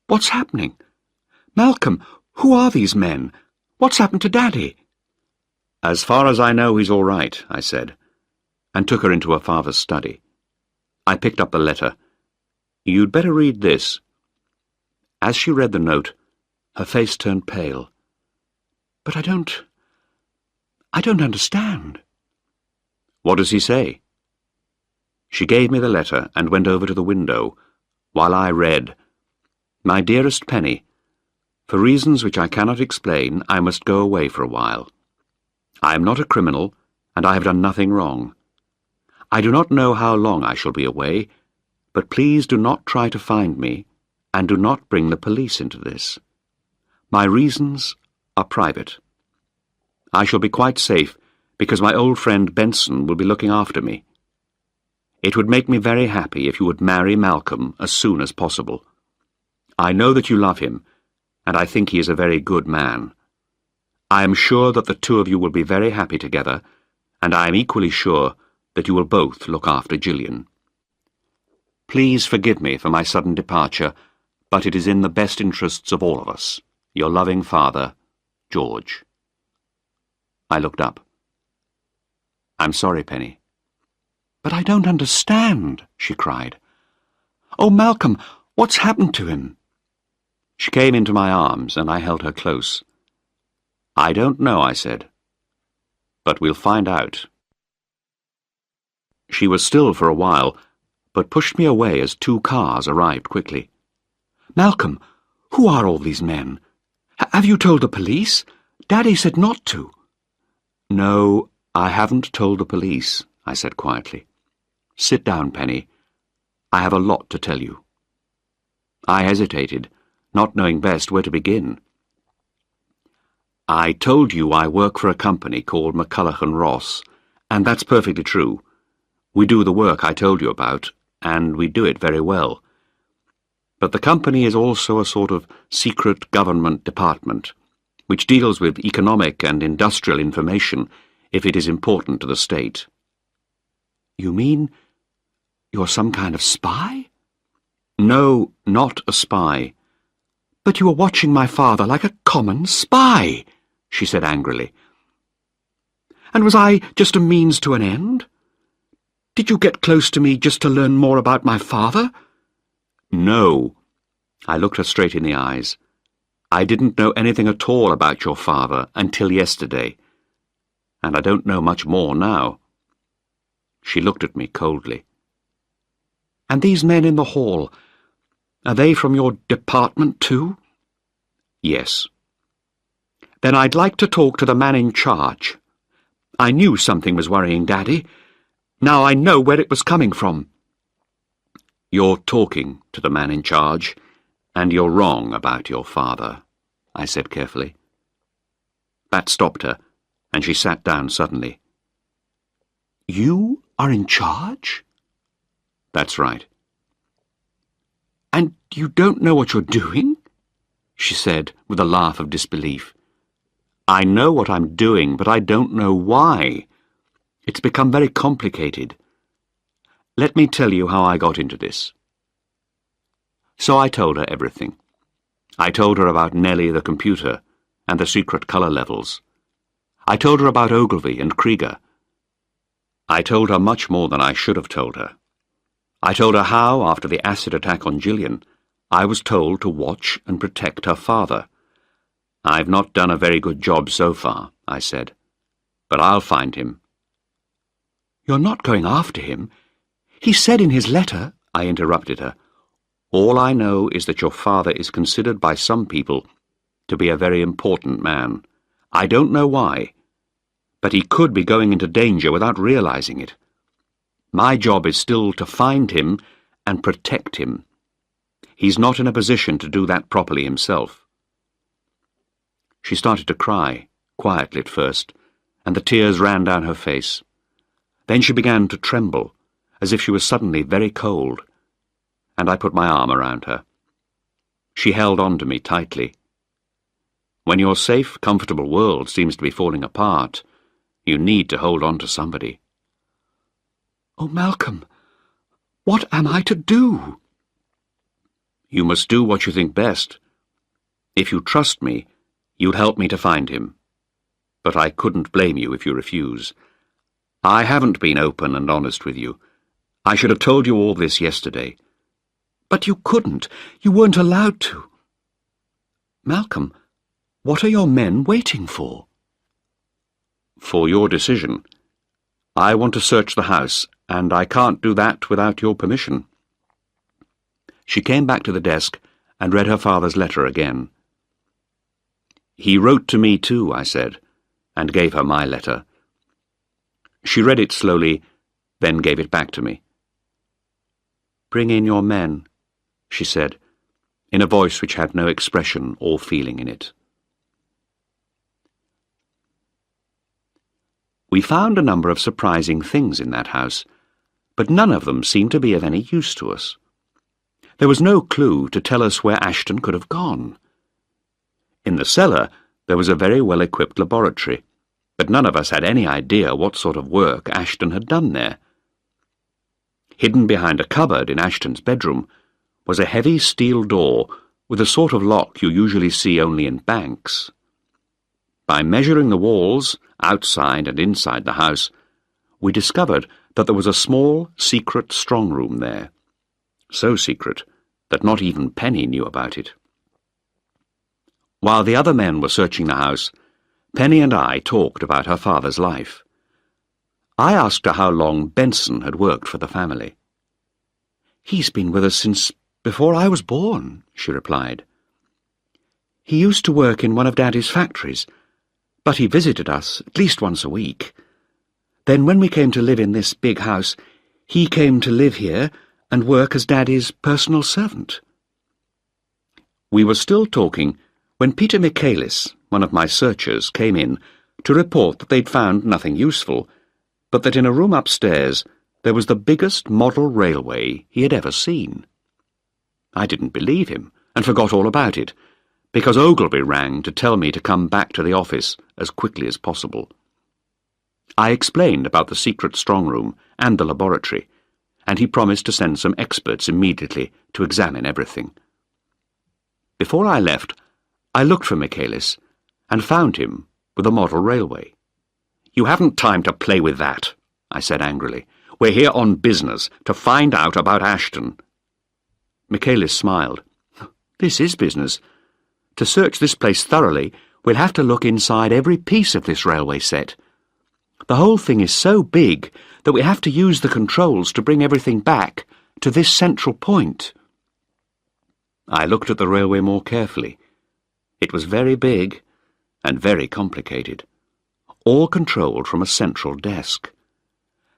"What's happening? Malcolm, who are these men? What's happened to Daddy?" "As far as I know, he's all right," I said, and took her into her father's study. I picked up the letter. "You'd better read this." As she read the note, her face turned pale. "But I don't understand." "What does he say?" She gave me the letter and went over to the window, while I read, "My dearest Penny, for reasons which I cannot explain, I must go away for a while. I am not a criminal, and I have done nothing wrong. I do not know how long I shall be away, but please do not try to find me, and do not bring the police into this. My reasons are private. I shall be quite safe, because my old friend Benson will be looking after me. It would make me very happy if you would marry Malcolm as soon as possible. I know that you love him, and I think he is a very good man. I am sure that the two of you will be very happy together, and I am equally sure that you will both look after Gillian. Please forgive me for my sudden departure, but it is in the best interests of all of us. Your loving father, George. I looked up. I'm sorry, Penny. But I don't understand, she cried. Oh, Malcolm, what's happened to him? She came into my arms, and I held her close. I don't know, I said. But we'll find out. She was still for a while, but pushed me away as 2 cars arrived quickly. Malcolm, who are all these men? Have you told the police? Daddy said not to. No, I haven't told the police, I said quietly. Sit down, Penny. I have a lot to tell you. I hesitated, not knowing best where to begin. I told you I work for a company called McCulloch and Ross, and that's perfectly true. We do the work I told you about, and we do it very well. But the company is also a sort of secret government department, which deals with economic and industrial information if it is important to the state. You mean you're some kind of spy? No, not a spy. But you were watching my father like a common spy, she said angrily. And was I just a means to an end? Did you get close to me just to learn more about my father? No. I looked her straight in the eyes. I didn't know anything at all about your father until yesterday, and I don't know much more now. She looked at me coldly. And these men in the hall, are they from your department too? Yes. Then I'd like to talk to the man in charge. I knew something was worrying Daddy. Now I know where it was coming from. You're talking to the man in charge, and you're wrong about your father, I said carefully. That stopped her, and she sat down suddenly. You are in charge? That's right. And you don't know what you're doing? She said with a laugh of disbelief. I know what I'm doing, but I don't know why. It's become very complicated. Let me tell you how I got into this. So I told her everything. I told her about Nellie the computer and the secret colour levels. I told her about Ogilvy and Krieger. I told her much more than I should have told her. I told her how, after the acid attack on Gillian, I was told to watch and protect her father. I've not done a very good job so far, I said, but I'll find him. You're not going after him. He said in his letter, I interrupted her, all I know is that your father is considered by some people to be a very important man. I don't know why, but he could be going into danger without realizing it. My job is still to find him and protect him. He's not in a position to do that properly himself. She started to cry, quietly at first, and the tears ran down her face. Then she began to tremble, as if she was suddenly very cold, and I put my arm around her. She held on to me tightly. When your safe, comfortable world seems to be falling apart, you need to hold on to somebody. Oh, Malcolm, what am I to do? You must do what you think best. If you trust me, you'll help me to find him. But I couldn't blame you if you refuse. I haven't been open and honest with you. I should have told you all this yesterday. But you couldn't. You weren't allowed to. Malcolm, what are your men waiting for? For your decision. I want to search the house, and I can't do that without your permission. She came back to the desk and read her father's letter again. He wrote to me too, I said, and gave her my letter. She read it slowly, then gave it back to me. Bring in your men, she said, in a voice which had no expression or feeling in it. We found a number of surprising things in that house, but none of them seemed to be of any use to us. There was no clue to tell us where Ashton could have gone. In the cellar, there was a very well-equipped laboratory, but none of us had any idea what sort of work Ashton had done there. Hidden behind a cupboard in Ashton's bedroom was a heavy steel door with a sort of lock you usually see only in banks. By measuring the walls, outside and inside the house, we discovered that there was a small, secret strong room there. So secret that not even Penny knew about it. While the other men were searching the house, Penny and I talked about her father's life. I asked her how long Benson had worked for the family. "He's been with us since before I was born," she replied. "He used to work in one of Daddy's factories, but he visited us at least once a week. Then when we came to live in this big house, he came to live here and work as Daddy's personal servant." We were still talking when Peter Michaelis, one of my searchers, came in to report that they'd found nothing useful, but that in a room upstairs there was the biggest model railway he had ever seen. I didn't believe him and forgot all about it, because Ogilvy rang to tell me to come back to the office as quickly as possible. I explained about the secret strong room and the laboratory, and he promised to send some experts immediately to examine everything. Before I left, I looked for Michaelis and found him with a model railway. "You haven't time to play with that," I said angrily. "We're here on business, to find out about Ashton." Michaelis smiled. "This is business. To search this place thoroughly, we'll have to look inside every piece of this railway set. The whole thing is so big that we have to use the controls to bring everything back to this central point." I looked at the railway more carefully. It was very big and very complicated, all controlled from a central desk.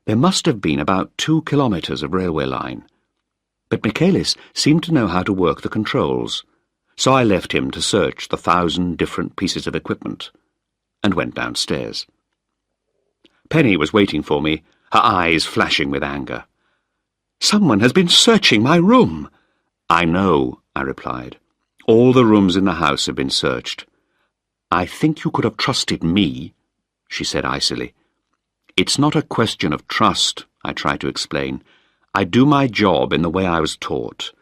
There must have been about 2 kilometres of railway line, but Michaelis seemed to know how to work the controls, so I left him to search the 1,000 different pieces of equipment, and went downstairs. Penny was waiting for me, her eyes flashing with anger. "Someone has been searching my room." "I know," I replied. "All the rooms in the house have been searched." "I think you could have trusted me," she said icily. "It's not a question of trust," I tried to explain. "I do my job in the way I was taught.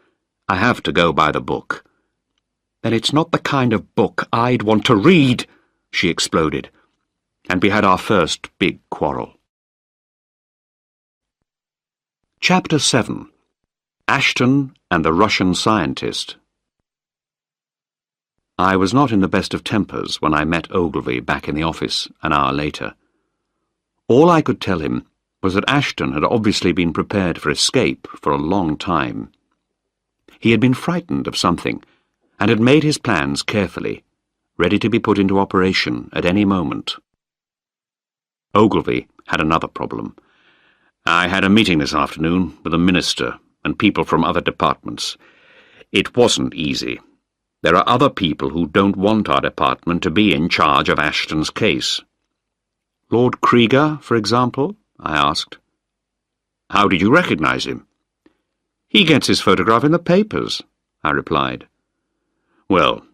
I have to go by the book." "Then it's not the kind of book I'd want to read," she exploded, and we had our first big quarrel. Chapter 7. Ashton and the Russian Scientist. I was not in the best of tempers when I met Ogilvy back in the office an hour later. All I could tell him was that Ashton had obviously been prepared for escape for a long time. He had been frightened of something, and had made his plans carefully, ready to be put into operation at any moment. Ogilvy had another problem. "I had a meeting this afternoon with the minister and people from other departments. It wasn't easy. There are other people who don't want our department to be in charge of Ashton's case." "Lord Krieger, for example?" I asked. "How did you recognize him?" "He gets his photograph in the papers," I replied. "Well,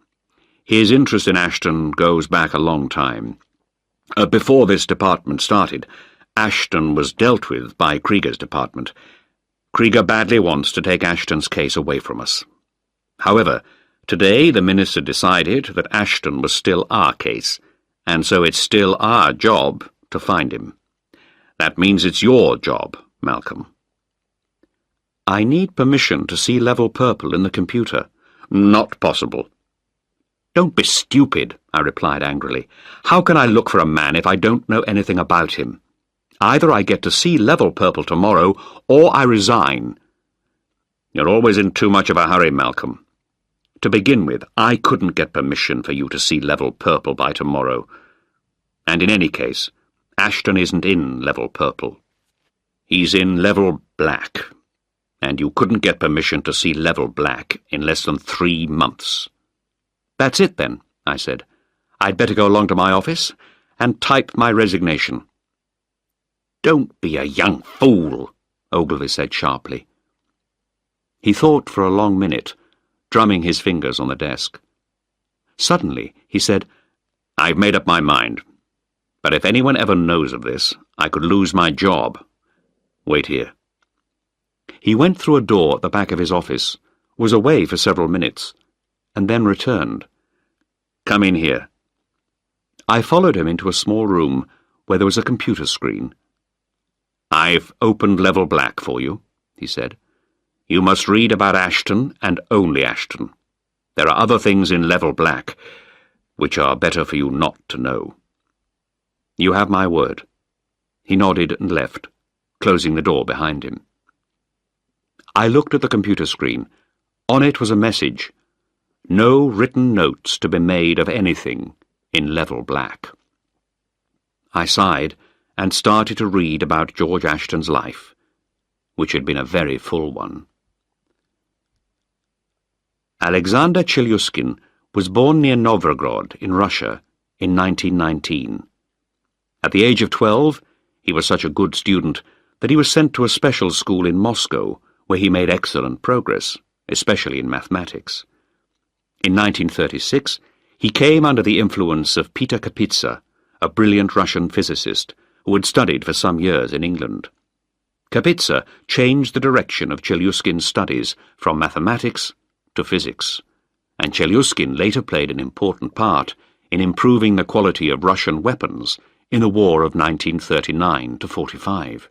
his interest in Ashton goes back a long time. Before this department started, Ashton was dealt with by Krieger's department. Krieger badly wants to take Ashton's case away from us. However, today the minister decided that Ashton was still our case, and so it's still our job to find him. That means it's your job, Malcolm." "I need permission to see level purple in the computer." "Not possible." "Don't be stupid," I replied angrily. "How can I look for a man if I don't know anything about him? Either I get to see level purple tomorrow, or I resign." "You're always in too much of a hurry, Malcolm. To begin with, I couldn't get permission for you to see level purple by tomorrow. And in any case, Ashton isn't in level purple. He's in level black, and you couldn't get permission to see level black in less than 3 months. "That's it, then," I said. "I'd better go along to my office and type my resignation." "Don't be a young fool," Ogilvy said sharply. He thought for a long minute, drumming his fingers on the desk. Suddenly, he said, "I've made up my mind. But if anyone ever knows of this, I could lose my job. Wait here." He went through a door at the back of his office, was away for several minutes, and then returned. "Come in here." I followed him into a small room where there was a computer screen. "I've opened Level Black for you," he said. "You must read about Ashton and only Ashton. There are other things in Level Black which are better for you not to know." "You have my word." He nodded and left, closing the door behind him. I looked at the computer screen. On it was a message: "No written notes to be made of anything in Level Black." I sighed and started to read about George Ashton's life, which had been a very full one. Alexander Chelyuskin was born near Novgorod in Russia in 1919. At the age of 12, he was such a good student that he was sent to a special school in Moscow, where he made excellent progress, especially in mathematics. In 1936, he came under the influence of Peter Kapitsa, a brilliant Russian physicist who had studied for some years in England. Kapitsa changed the direction of Chelyuskin's studies from mathematics to physics, and Chelyuskin later played an important part in improving the quality of Russian weapons in the war of 1939–45.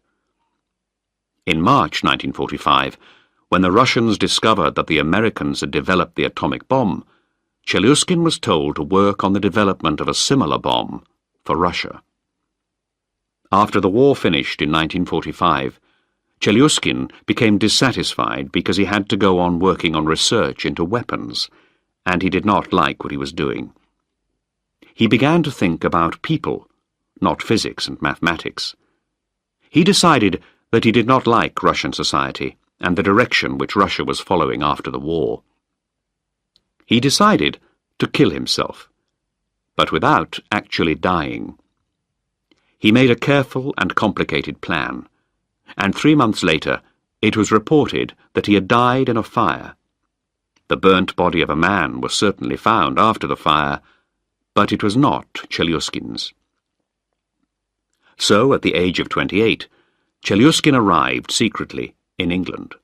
In March 1945, when the Russians discovered that the Americans had developed the atomic bomb, Chelyuskin was told to work on the development of a similar bomb for Russia. After the war finished in 1945, Chelyuskin became dissatisfied because he had to go on working on research into weapons, and he did not like what he was doing. He began to think about people, not physics and mathematics. He decided that he did not like Russian society and the direction which Russia was following after the war. He decided to kill himself, but without actually dying. He made a careful and complicated plan, and 3 months later it was reported that he had died in a fire. The burnt body of a man was certainly found after the fire, but it was not Chelyuskin's. So, at the age of 28, Chelyuskin arrived secretly in England.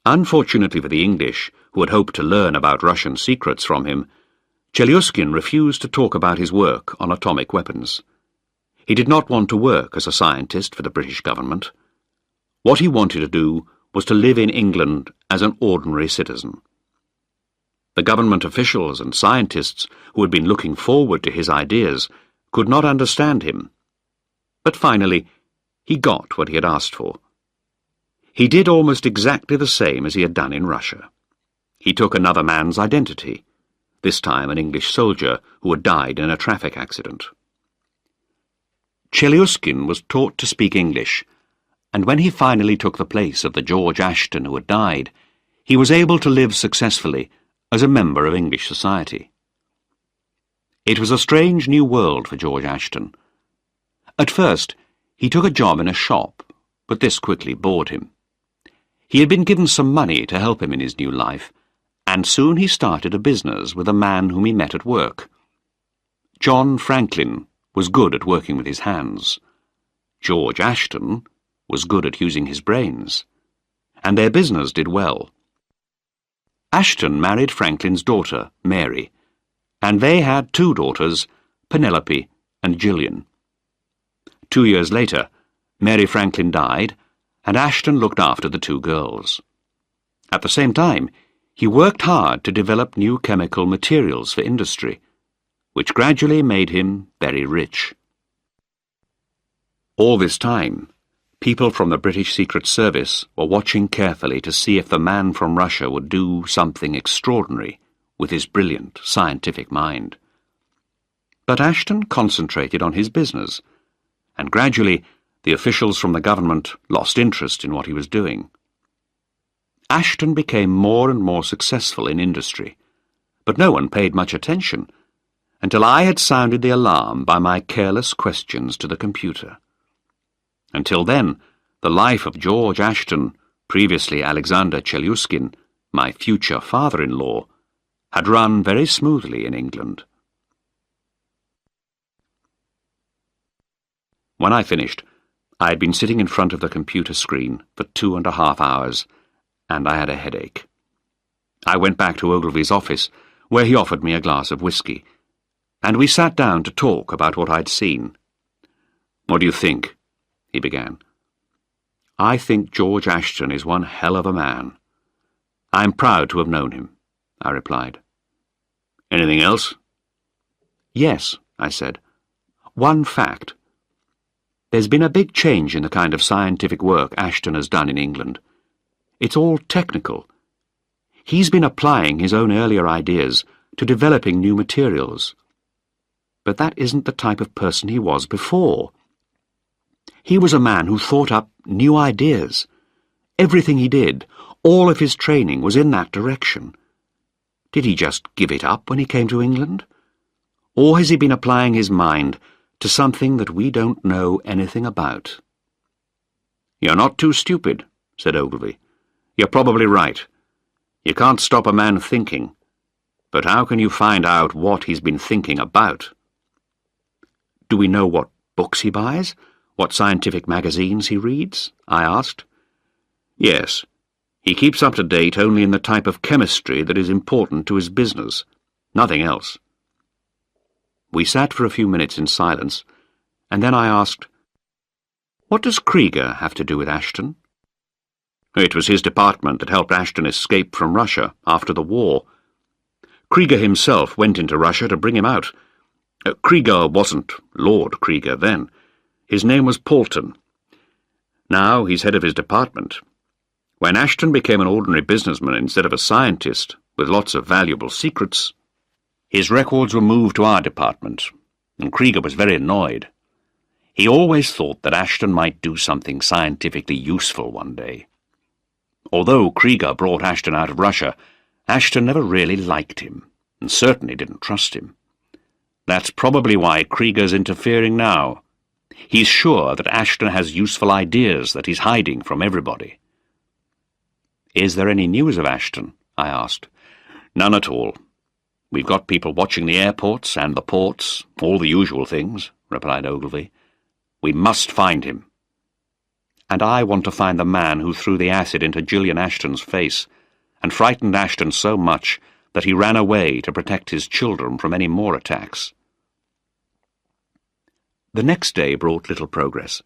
Unfortunately for the English, who had hoped to learn about Russian secrets from him, Chelyuskin refused to talk about his work on atomic weapons. He did not want to work as a scientist for the British government. What he wanted to do was to live in England as an ordinary citizen. The government officials and scientists who had been looking forward to his ideas could not understand him. But finally, he got what he had asked for. He did almost exactly the same as he had done in Russia. He took another man's identity, this time an English soldier who had died in a traffic accident. Chelyuskin was taught to speak English, and when he finally took the place of the George Ashton who had died, he was able to live successfully as a member of English society. It was a strange new world for George Ashton. At first, he took a job in a shop, but this quickly bored him. He had been given some money to help him in his new life, and soon he started a business with a man whom he met at work. John Franklin was good at working with his hands. George Ashton was good at using his brains, and their business did well. Ashton married Franklin's daughter, Mary, and they had 2 daughters, Penelope and Gillian. 2 years later, Mary Franklin died, and Ashton looked after the 2 girls. At the same time, he worked hard to develop new chemical materials for industry, which gradually made him very rich. All this time, people from the British Secret Service were watching carefully to see if the man from Russia would do something extraordinary with his brilliant scientific mind. But Ashton concentrated on his business, and gradually the officials from the government lost interest in what he was doing. Ashton became more and more successful in industry, but no one paid much attention until I had sounded the alarm by my careless questions to the computer. Until then, the life of George Ashton, previously Alexander Chelyuskin, my future father-in-law, had run very smoothly in England. When I finished, I had been sitting in front of the computer screen for 2.5 hours, and I had a headache. I went back to Ogilvy's office, where he offered me a glass of whisky, and we sat down to talk about what I'd seen. "What do you think?" he began. "I think George Ashton is one hell of a man. I'm proud to have known him," I replied. "Anything else?" "Yes," I said. "One fact. There's been a big change in the kind of scientific work Ashton has done in England. It's all technical. He's been applying his own earlier ideas to developing new materials. But that isn't the type of person he was before. He was a man who thought up new ideas. Everything he did, all of his training was in that direction. Did he just give it up when he came to England? Or has he been applying his mind to something that we don't know anything about?" "You're not too stupid," said Ogilvy. "You're probably right. You can't stop a man thinking. But how can you find out what he's been thinking about?" "Do we know what books he buys? What scientific magazines he reads?" I asked. "Yes. He keeps up to date only in the type of chemistry that is important to his business. Nothing else." We sat for a few minutes in silence, and then I asked, "What does Krieger have to do with Ashton?" "It was his department that helped Ashton escape from Russia after the war. Krieger himself went into Russia to bring him out. Krieger wasn't Lord Krieger then. His name was Paulton. Now he's head of his department. When Ashton became an ordinary businessman instead of a scientist with lots of valuable secrets, his records were moved to our department, and Krieger was very annoyed. He always thought that Ashton might do something scientifically useful one day. Although Krieger brought Ashton out of Russia, Ashton never really liked him, and certainly didn't trust him. That's probably why Krieger's interfering now. He's sure that Ashton has useful ideas that he's hiding from everybody." "Is there any news of Ashton?" I asked. "None at all. We've got people watching the airports and the ports, all the usual things," replied Ogilvy. "We must find him. And I want to find the man who threw the acid into Gillian Ashton's face and frightened Ashton so much that he ran away to protect his children from any more attacks." The next day brought little progress.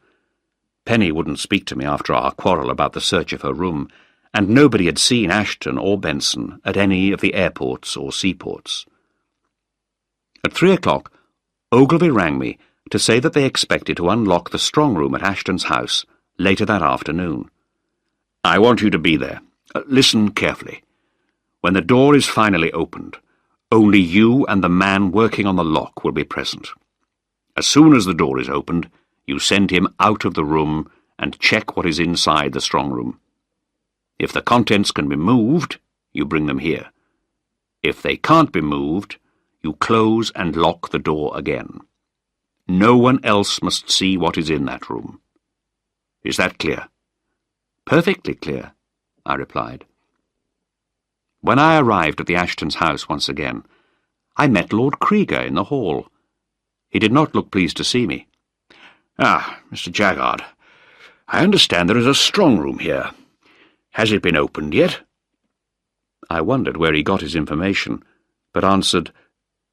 Penny wouldn't speak to me after our quarrel about the search of her room, and nobody had seen Ashton or Benson at any of the airports or seaports. At 3 o'clock, Ogilvy rang me to say that they expected to unlock the strong room at Ashton's house later that afternoon. "I want you to be there. Listen carefully. When the door is finally opened, only you and the man working on the lock will be present. As soon as the door is opened, you send him out of the room and check what is inside the strong room. If the contents can be moved, you bring them here. If they can't be moved, you close and lock the door again. No one else must see what is in that room. Is that clear?" "Perfectly clear," I replied. When I arrived at the Ashtons' house once again, I met Lord Krieger in the hall. He did not look pleased to see me. "Ah, Mr. Jaggard, I understand there is a strong room here. Has it been opened yet?" I wondered where he got his information, but answered,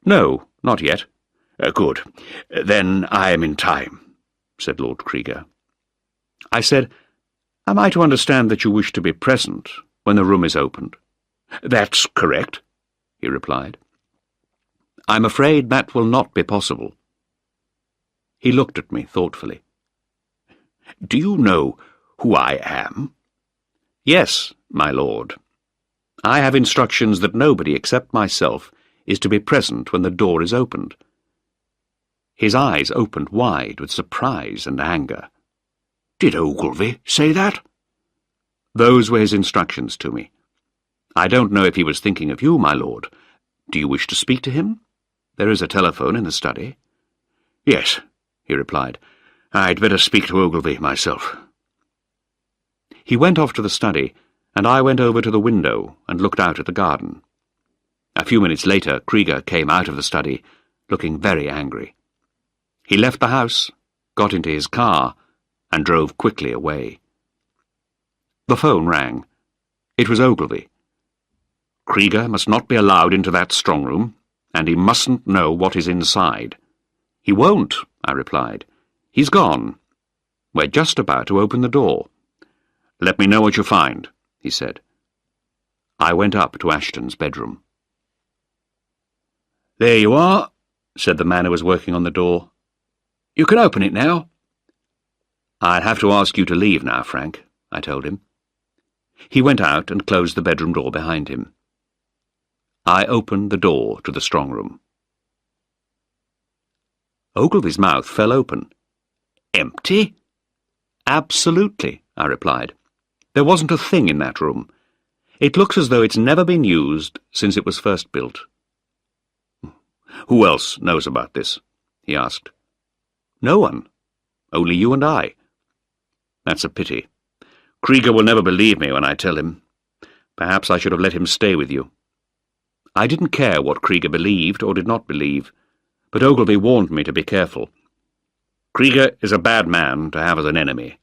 "No, not yet." Good. Then I am in time," said Lord Krieger. I said, "Am I to understand that you wish to be present when the room is opened?" "That's correct," he replied. "I'm afraid that will not be possible." He looked at me thoughtfully. "Do you know who I am?" "Yes, my lord. I have instructions that nobody except myself is to be present when the door is opened." His eyes opened wide with surprise and anger. "Did Ogilvy say that?" "Those were his instructions to me. I don't know if he was thinking of you, my lord. Do you wish to speak to him? There is a telephone in the study." "Yes," he replied. "I'd better speak to Ogilvy myself." He went off to the study, and I went over to the window and looked out at the garden. A few minutes later, Krieger came out of the study, looking very angry. He left the house, got into his car, and drove quickly away. The phone rang. It was Ogilvy. Krieger must not be allowed into that strong room, and he mustn't know what is inside. He won't, I replied. He's gone. We're just about to open the door. Let me know what you find, he said. I went up to Ashton's bedroom. There you are, said the man who was working on the door. You can open it now. I'd have to ask you to leave now, Frank, I told him. He went out and closed the bedroom door behind him. I opened the door to the strong room. Ogilvy's mouth fell open. Empty? Absolutely, I replied. There wasn't a thing in that room. It looks as though it's never been used since it was first built. Who else knows about this? He asked. No one. Only you and I. That's a pity. Krieger will never believe me when I tell him. Perhaps I should have let him stay with you. I didn't care what Krieger believed or did not believe, but Ogilvy warned me to be careful. Krieger is a bad man to have as an enemy.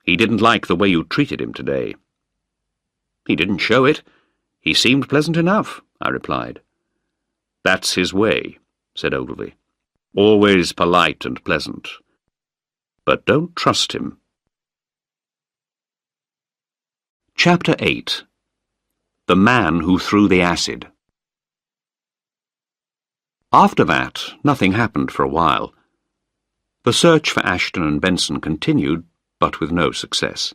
He didn't like the way you treated him today. He didn't show it. He seemed pleasant enough, I replied. That's his way, said Ogilvy. Always polite and pleasant. But don't trust him. Chapter 8. The Man Who Threw the Acid. After that, nothing happened for a while. The search for Ashton and Benson continued, but with no success.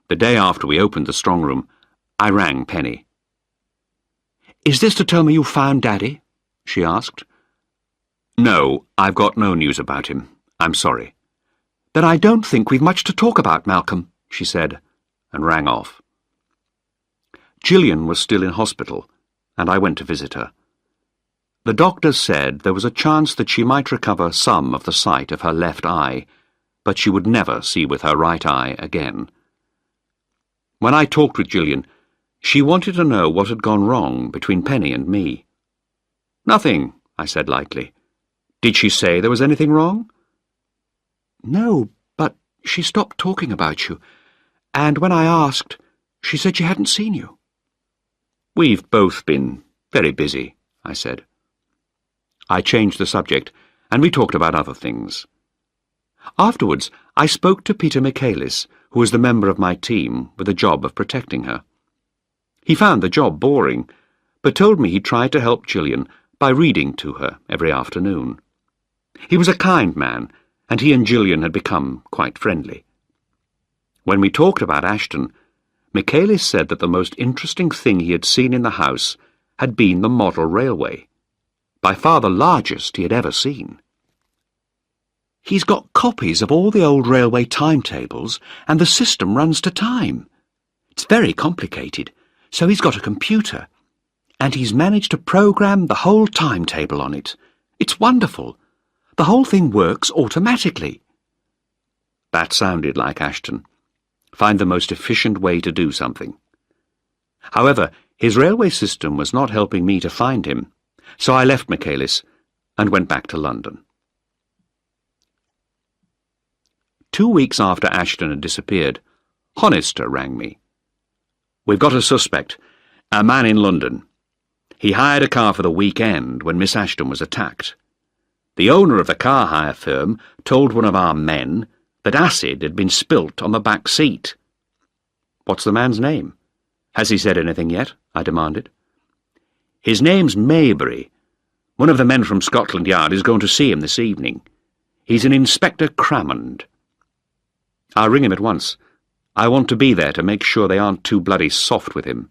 The day after we opened the strong room, I rang Penny. "Is this to tell me you found Daddy?" she asked. "No, I've got no news about him. I'm sorry." "Then I don't think we've much to talk about, Malcolm," she said, and rang off. Gillian was still in hospital, and I went to visit her. The doctors said there was a chance that she might recover some of the sight of her left eye, but she would never see with her right eye again. When I talked with Gillian, she wanted to know what had gone wrong between Penny and me. "Nothing," I said lightly. "Did she say there was anything wrong?" "No, but she stopped talking about you, and when I asked, she said she hadn't seen you." "We've both been very busy," I said. I changed the subject, and we talked about other things. Afterwards, I spoke to Peter Michaelis, who was the member of my team with the job of protecting her. He found the job boring, but told me he tried to help Gillian by reading to her every afternoon. He was a kind man, and he and Gillian had become quite friendly. When we talked about Ashton, Michaelis said that the most interesting thing he had seen in the house had been the model railway, by far the largest he had ever seen. "He's got copies of all the old railway timetables, and the system runs to time. It's very complicated, so he's got a computer, and he's managed to program the whole timetable on it. It's wonderful. The whole thing works automatically." That sounded like Ashton. Find the most efficient way to do something. However, his railway system was not helping me to find him, so I left Michaelis and went back to London. 2 weeks after Ashton had disappeared, Honister rang me. "We've got a suspect, a man in London. He hired a car for the weekend when Miss Ashton was attacked. The owner of the car hire firm told one of our men that acid had been spilt on the back seat." "What's the man's name? Has he said anything yet?" I demanded. "His name's Maybury. One of the men from Scotland Yard is going to see him this evening. He's an Inspector Crammond." "I'll ring him at once. I want to be there to make sure they aren't too bloody soft with him."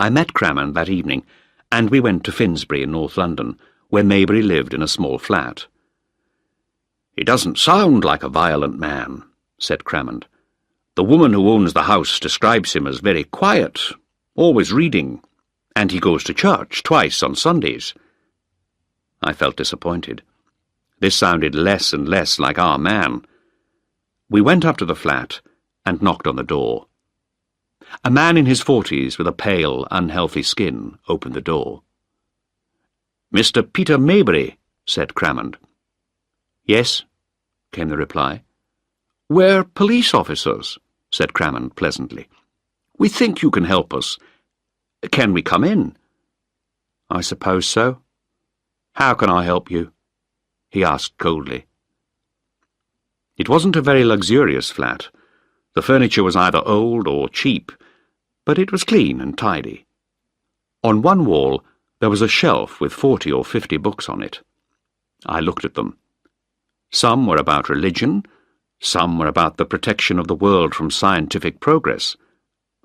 I met Crammond that evening, and we went to Finsbury in North London, where Maybury lived in a small flat. "He doesn't sound like a violent man," said Crammond. "The woman who owns the house describes him as very quiet, always reading, and he goes to church twice on Sundays." I felt disappointed. This sounded less and less like our man. We went up to the flat and knocked on the door. A man in his 40s with a pale, unhealthy skin opened the door. "Mr. Peter Maybury," said Crammond. "Yes," came the reply. "We're police officers," said Crammond pleasantly. We think you can help us. Can we come in?" "I suppose so. How can I help you?" he asked coldly. It wasn't a very luxurious flat. The furniture was either old or cheap, but it was clean and tidy. On one wall there was a shelf with 40 or 50 books on it. I looked at them. Some were about religion, some were about the protection of the world from scientific progress.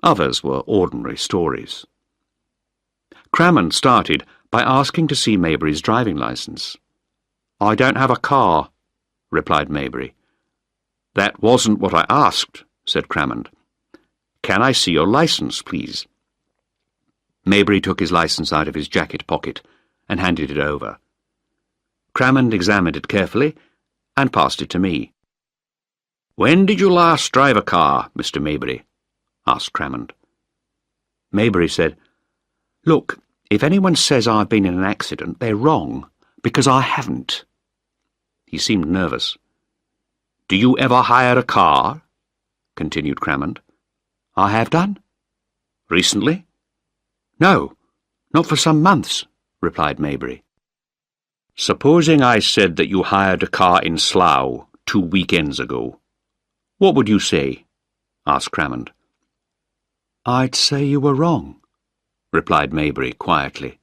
Others were ordinary stories. Crammond started by asking to see Maybury's driving license. "I don't have a car," replied Maybury. "That wasn't what I asked," said Crammond. "Can I see your license, please?" Maybury took his license out of his jacket pocket and handed it over. Crammond examined it carefully and passed it to me. "When did you last drive a car, Mr. Maybury?" asked Crammond. Maybury said, "Look, if anyone says I've been in an accident, they're wrong, because I haven't." He seemed nervous. "Do you ever hire a car?" continued Crammond. "I have done." "Recently?" "No, not for some months," replied Maybury. "Supposing I said that you hired a car in Slough 2 weekends ago, what would you say?" asked Crammond. "I'd say you were wrong," replied Maybury quietly.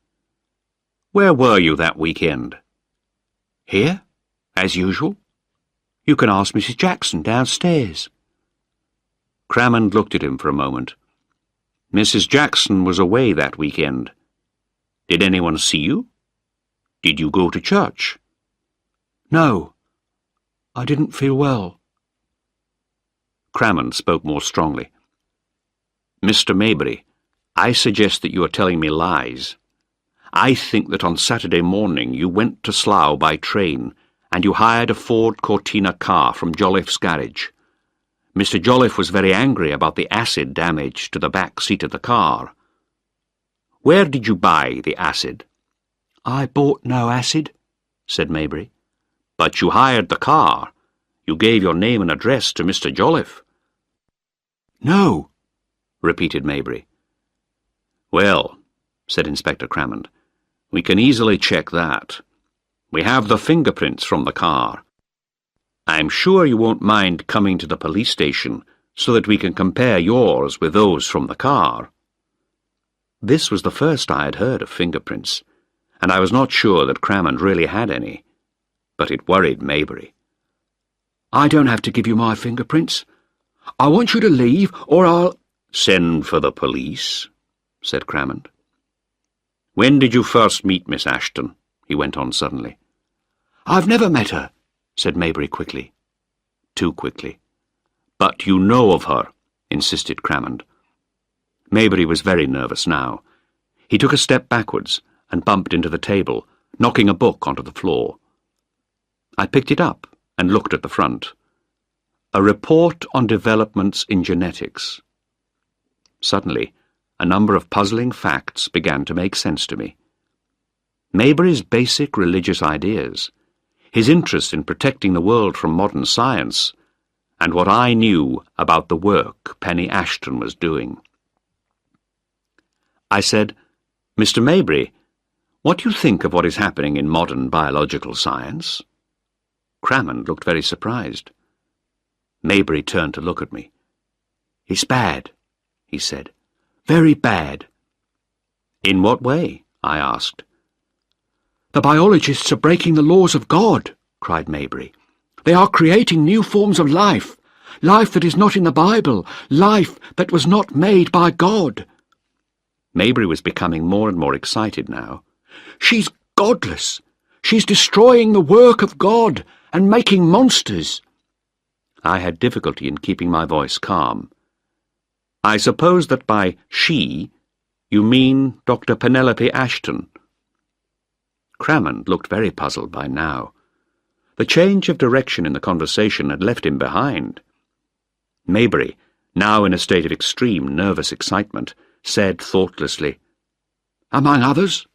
"Where were you that weekend?" "Here, as usual. You can ask Mrs. Jackson downstairs." Crammond looked at him for a moment. "Mrs. Jackson was away that weekend. Did anyone see you? Did you go to church?" "No, I didn't feel well." Crammond spoke more strongly. "Mr. Maybury, I suggest that you are telling me lies. I think that on Saturday morning you went to Slough by train and you hired a Ford Cortina car from Jolliffe's garage. Mr. Jolliffe was very angry about the acid damage to the back seat of the car. Where did you buy the acid?" "I bought no acid," said Maybury. "But you hired the car. You gave your name and address to Mr. Jolliffe." "No," repeated Maybury. "Well," said Inspector Crammond, "we can easily check that. We have the fingerprints from the car. I'm sure you won't mind coming to the police station so that we can compare yours with those from the car." This was the first I had heard of fingerprints, and I was not sure that Crammond really had any, but it worried Maybury. "I don't have to give you my fingerprints. I want you to leave, or I'll—" "Send for the police," said Crammond. "When did you first meet Miss Ashton?" he went on suddenly. "I've never met her," said Maybury quickly. Too quickly. "But you know of her," insisted Crammond. Maybury was very nervous now. He took a step backwards and bumped into the table, knocking a book onto the floor. I picked it up and looked at the front. A report on developments in genetics. Suddenly, a number of puzzling facts began to make sense to me. Maybury's basic religious ideas, his interest in protecting the world from modern science, and what I knew about the work Penny Ashton was doing. I said, "Mr. Maybury, what do you think of what is happening in modern biological science?" Crammond looked very surprised. Maybury turned to look at me. "It's bad," he said. "Very bad." "In what way?" I asked. "The biologists are breaking the laws of God," cried Maybury. "They are creating new forms of life, life that is not in the Bible, life that was not made by God." Maybury was becoming more and more excited now. "She's godless. She's destroying the work of God and making monsters." I had difficulty in keeping my voice calm. "I suppose that by she you mean Dr. Penelope Ashton." Crammond looked very puzzled by now. The change of direction in the conversation had left him behind. Maybury, now in a state of extreme nervous excitement, said thoughtlessly, "Among others."